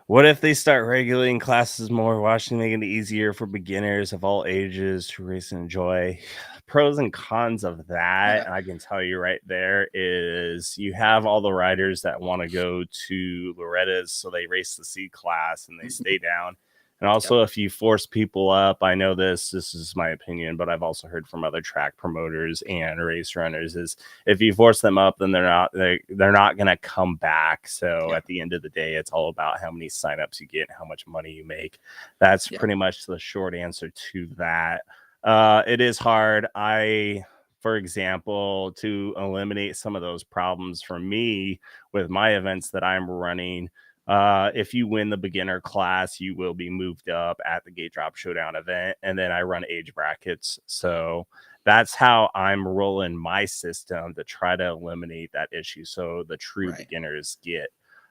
What if they start regulating classes more, making it easier for beginners of all ages to race and enjoy? Pros and cons of that, and I can tell you right there, is you have all the riders that want to go to Loretta's, so they race the C class and they stay down. And also, if you force people up, I know this is my opinion, but I've also heard from other track promoters and race runners, is if you force them up, then they're not going to come back. So at the end of the day, it's all about how many signups you get, how much money you make. That's pretty much the short answer to that. It is hard. For example, to eliminate some of those problems for me with my events that I'm running, if you win the beginner class, you will be moved up at the Gate Drop Showdown event. And then I run age brackets. So that's how I'm rolling my system to try to eliminate that issue. So the true beginners get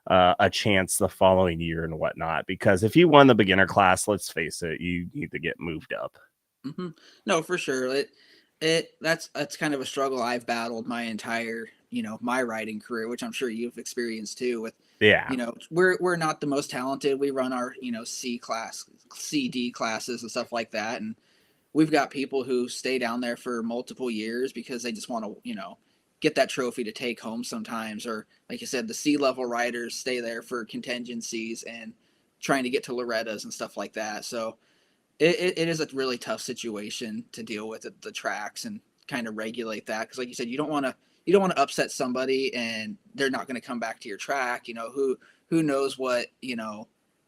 a chance the following year and whatnot. Because if you won the beginner class, let's face it, you need to get moved up. No, for sure. That's kind of a struggle I've battled my entire, my riding career, which I'm sure you've experienced too. With we're not the most talented. We run our C class, CD classes and stuff like that, and we've got people who stay down there for multiple years because they just want to get that trophy to take home sometimes, or like you said, the C level riders stay there for contingencies and trying to get to Loretta's and stuff like that. So it is a really tough situation to deal with at the tracks and kind of regulate that, because like you said, you don't want to upset somebody and they're not going to come back to your track. Who knows what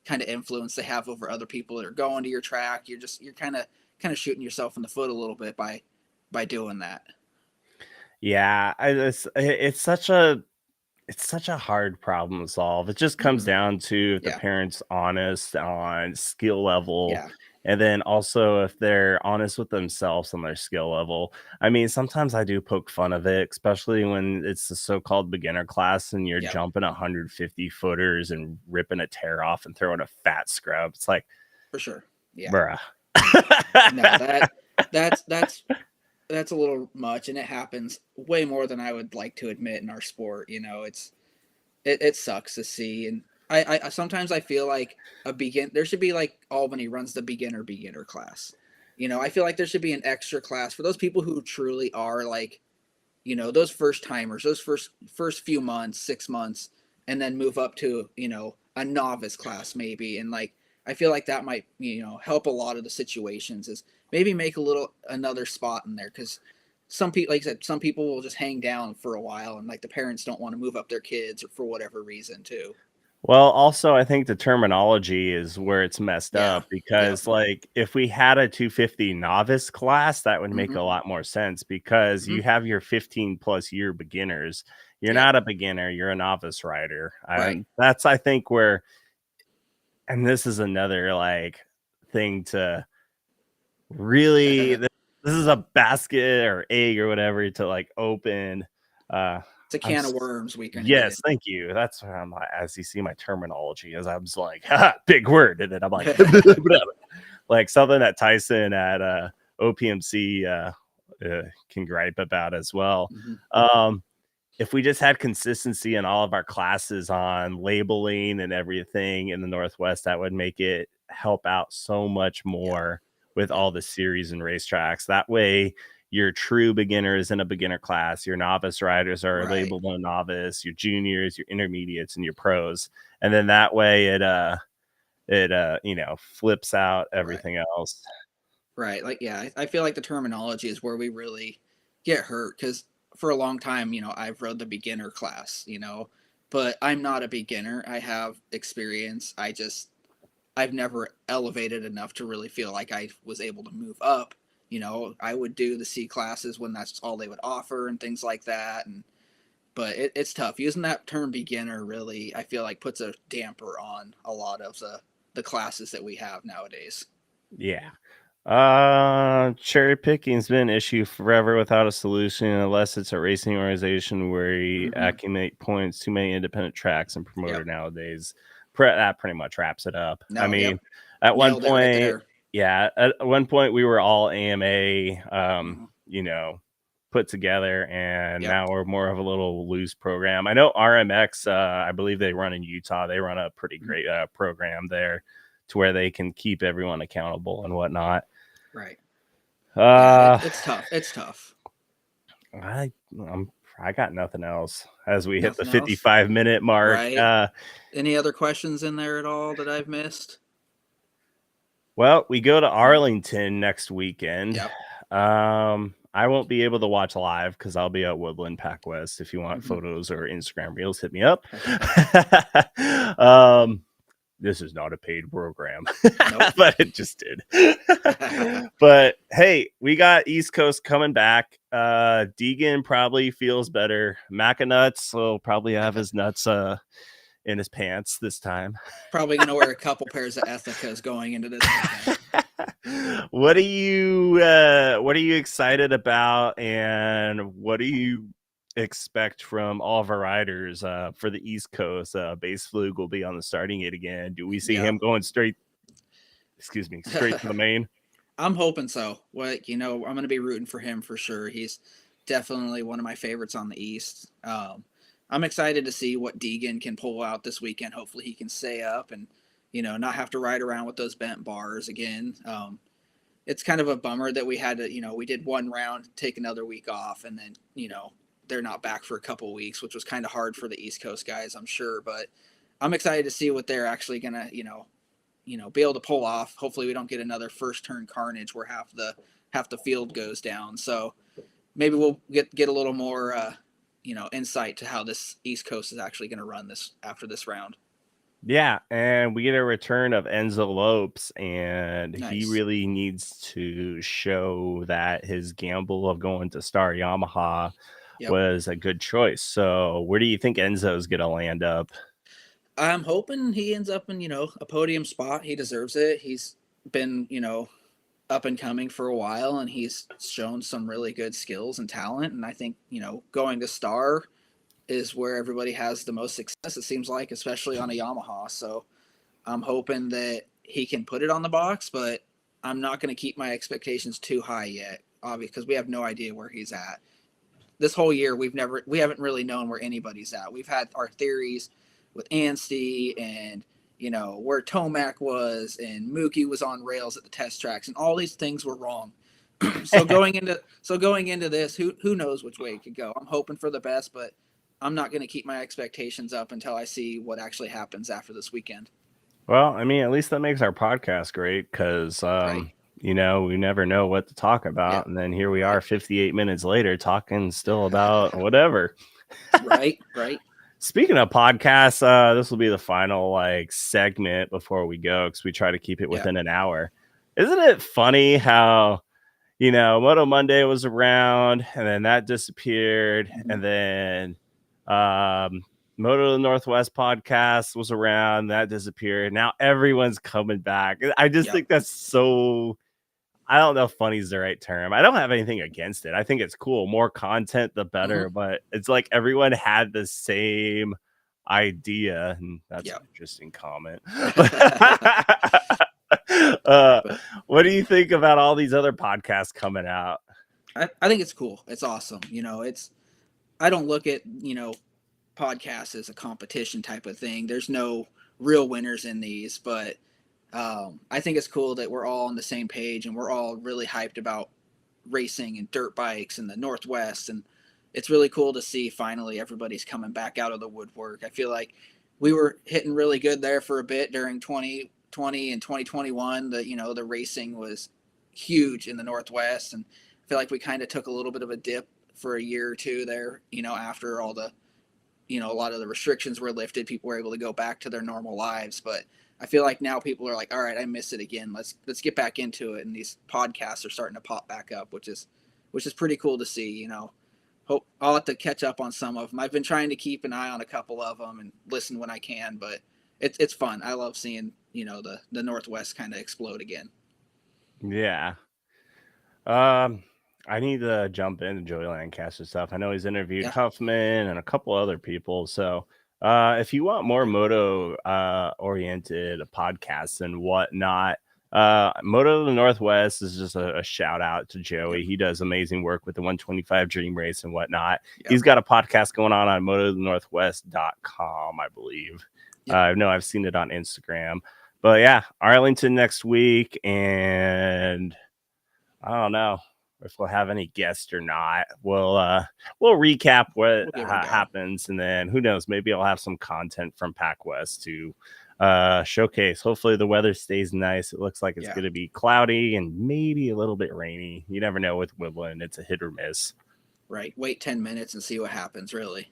kind of influence they have over other people that are going to your track. You're kind of shooting yourself in the foot a little bit by doing that. Yeah, it's such a hard problem to solve. It just comes down to if the parents honest on skill level, and then also if they're honest with themselves on their skill level. I mean, sometimes I do poke fun of it, especially when it's the so-called beginner class and you're jumping 150 footers and ripping a tear off and throwing a fat scrub. It's like, for sure, bruh. No, that's a little much, and it happens way more than I would like to admit in our sport. It sucks to see, and I sometimes I feel like there should be, like Albany runs the beginner class. I feel like there should be an extra class for those people who truly are like, those first timers, those first few months, 6 months, and then move up to, a novice class maybe. And like, I feel like that might, help a lot of the situations, is maybe make another spot in there. Cause some people, like I said, some people will just hang down for a while, and like the parents don't want to move up their kids or for whatever reason too. Well, also, I think the terminology is where it's messed up, because like if we had a 250 novice class, that would make a lot more sense, because you have your 15 plus year beginners. You're not a beginner, you're a novice rider. That's, I think, where, and this is another like thing to really, this is a basket or egg or whatever to like open. It's a can of worms we can. Yes, thank you. That's what I'm like, as you see my terminology, as I was like, big word, and then I'm like, like something that Tyson at OPMC can gripe about as well. If we just had consistency in all of our classes on labeling and everything in the Northwest, that would make it help out so much more with all the series and racetracks. That way, your true beginner is in a beginner class. Your novice riders are Right. labeled a novice. Your juniors, your intermediates, and your pros. And then that way it flips out everything else. Right. Like, yeah, I feel like the terminology is where we really get hurt because for a long time, I've rode the beginner class, but I'm not a beginner. I have experience. I've never elevated enough to really feel like I was able to move up. I would do the C classes when that's all they would offer and things like that. But it's tough. Using that term beginner really, I feel like puts a damper on a lot of the classes that we have nowadays. Yeah. Cherry picking's been an issue forever without a solution unless it's a racing organization where you accumulate points, too many independent tracks and promoter nowadays. That pretty much wraps it up. No, I mean, yep. at one Nailed it right point, there. at one point we were all AMA, put together, and now we're more of a little loose program. I know RMX, I believe they run in Utah. They run a pretty great program there to where they can keep everyone accountable and whatnot. Right. It's tough. It's tough. I got nothing else as we hit the Nothing else? 55-minute mark. Right. Any other questions in there at all that I've missed? Well, we go to Arlington next weekend. Yep. I won't be able to watch live because I'll be at Woodland Pack West. If you want photos or Instagram reels, hit me up. This is not a paid program, but it just did. But hey, we got East Coast coming back. Deegan probably feels better. Macanuts will probably have his nuts in his pants this time. Probably gonna wear a couple pairs of Ethicas going into this weekend. What are you excited about, and what do you expect from all of our riders for the East Coast? Base Flug will be on the starting gate again. Do we see him going straight to the main? I'm hoping so. I'm going to be rooting for him for sure. He's definitely one of my favorites on the East. I'm excited to see what Deegan can pull out this weekend. Hopefully he can stay up and, not have to ride around with those bent bars again. It's kind of a bummer that we had to, we did one round, take another week off, and then, they're not back for a couple of weeks, which was kind of hard for the East Coast guys, I'm sure. But I'm excited to see what they're actually going to, be able to pull off. Hopefully we don't get another first turn carnage where half the field goes down. So maybe we'll get a little more, insight to how this East Coast is actually going to run this after this round. Yeah, and we get a return of Enzo Lopes, and Nice. he really needs to show that his gamble of going to Star Yamaha was a good choice. So where do you think Enzo's going to land up? I'm hoping he ends up in, a podium spot. He deserves it. He's been, up and coming for a while, and he's shown some really good skills and talent. And I think, going to Star is where everybody has the most success, it seems like, especially on a Yamaha. So I'm hoping that he can put it on the box, but I'm not going to keep my expectations too high yet, obviously, because we have no idea where he's at. This whole year, we haven't really known where anybody's at. We've had our theories with Anstie and, where Tomac was, and Mookie was on rails at the test tracks, and all these things were wrong. So going into this, who knows which way it could go. I'm hoping for the best, but I'm not going to keep my expectations up until I see what actually happens after this weekend. Well, I mean, at least that makes our podcast great because, we never know what to talk about. And then here we are 58 minutes later talking still about whatever. Right. Speaking of podcasts, this will be the final segment before we go because we try to keep it within an hour. Isn't it funny how, Moto Monday was around and then that disappeared. And then Moto Northwest podcast was around, that disappeared. Now everyone's coming back. I just think that's so, I don't know if funny is the right term. I don't have anything against it. I think it's cool. More content, the better. But it's like everyone had the same idea. And that's an interesting comment. What do you think about all these other podcasts coming out? I think it's cool. It's awesome. I don't look at, podcasts as a competition type of thing. There's no real winners in these, but I think it's cool that we're all on the same page and we're all really hyped about racing and dirt bikes in the Northwest. And it's really cool to see finally everybody's coming back out of the woodwork. I feel like we were hitting really good there for a bit during 2020 and 2021. The racing was huge in the Northwest, and I feel like we kind of took a little bit of a dip for a year or two there, after all the, a lot of the restrictions were lifted. People were able to go back to their normal lives. But I feel like now people are like, all right, I miss it again. Let's get back into it. And these podcasts are starting to pop back up, which is pretty cool to see. Hope I'll have to catch up on some of them. I've been trying to keep an eye on a couple of them and listen when I can, but it's fun. I love seeing, the Northwest kind of explode again. Yeah. I need to jump into Joey Lancaster stuff. I know he's interviewed Huffman and a couple other people. So if you want more moto oriented podcasts and whatnot, Moto the Northwest is just a shout out to Joey. He does amazing work with the 125 Dream Race and whatnot. He's got a podcast going on motothenorthwest.com, I believe. No, I've seen it on Instagram. But yeah, Arlington next week, and I don't know if we'll have any guests or not. We'll recap what happens, and then who knows, maybe I'll have some content from Pac West to showcase. Hopefully the weather stays nice. It looks like it's going to be cloudy and maybe a little bit rainy. You never know with Woodland. It's a hit or miss. Right. Wait 10 minutes and see what happens, really.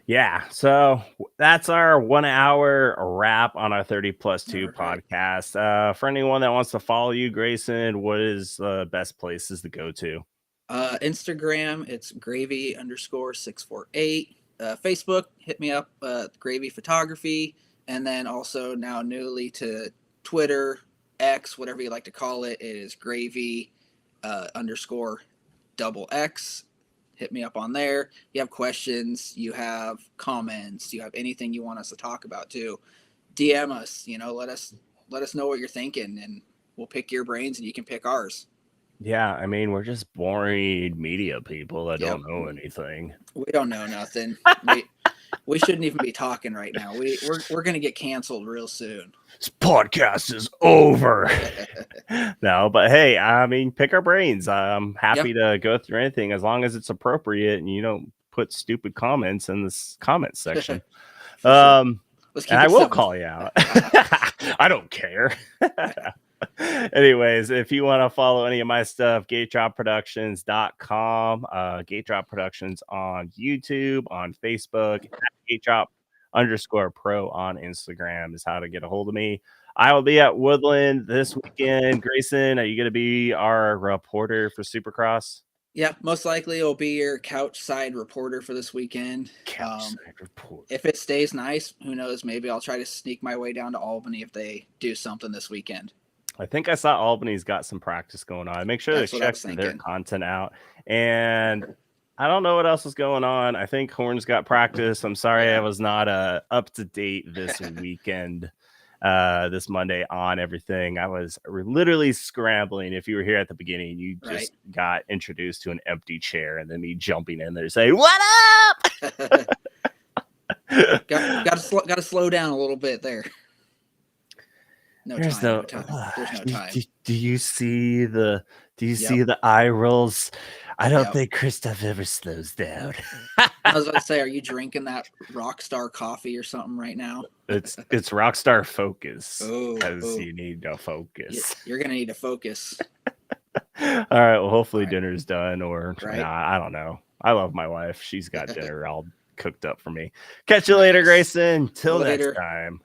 Yeah, so that's our 1 hour wrap on our 30+2 podcast. For anyone that wants to follow you, Grayson, what is the best places to go to? Instagram, it's gravy_648. Facebook, hit me up, Gravy Photography. And then also now newly to Twitter, X, whatever you like to call it, it is Gravy _XX. Hit me up on there. You have questions, you have comments, you have anything you want us to talk about too. DM us, let us know what you're thinking, and we'll pick your brains and you can pick ours. Yeah, I mean, we're just boring media people that don't know anything. We don't know nothing. We shouldn't even be talking right now. We're gonna get canceled real soon. This podcast is over. No, but hey, I mean, pick our brains. I'm happy to go through anything as long as it's appropriate and you don't put stupid comments in this comment section. And I will call you out. I don't care. Anyways, if you want to follow any of my stuff, gatedropproductions.com, Gate Drop Productions on YouTube, on Facebook, gatedrop_pro on Instagram is how to get a hold of me. I will be at Woodland this weekend. Grayson, are you going to be our reporter for Supercross? Yeah, most likely it'll be your couch side reporter for this weekend. If it stays nice, who knows? Maybe I'll try to sneak my way down to Albany if they do something this weekend. I think I saw Albany's got some practice going on. Make sure they check their content out. And I don't know what else is going on. I think Horn's got practice. I'm sorry I was not up to date this weekend, this Monday on everything. I was literally scrambling. If you were here at the beginning, you just got introduced to an empty chair and then me jumping in there saying, "What up?" got to slow down a little bit there. There's no time. Do you see the eye rolls? I don't think Christoph ever slows down. I was about to say, are you drinking that Rockstar coffee or something right now? It's Rockstar Focus. Because you need to focus. You're gonna need to focus. All right. Well, hopefully dinner's done, or I don't know. I love my wife. She's got dinner all cooked up for me. Catch you later, Grayson. Till next time.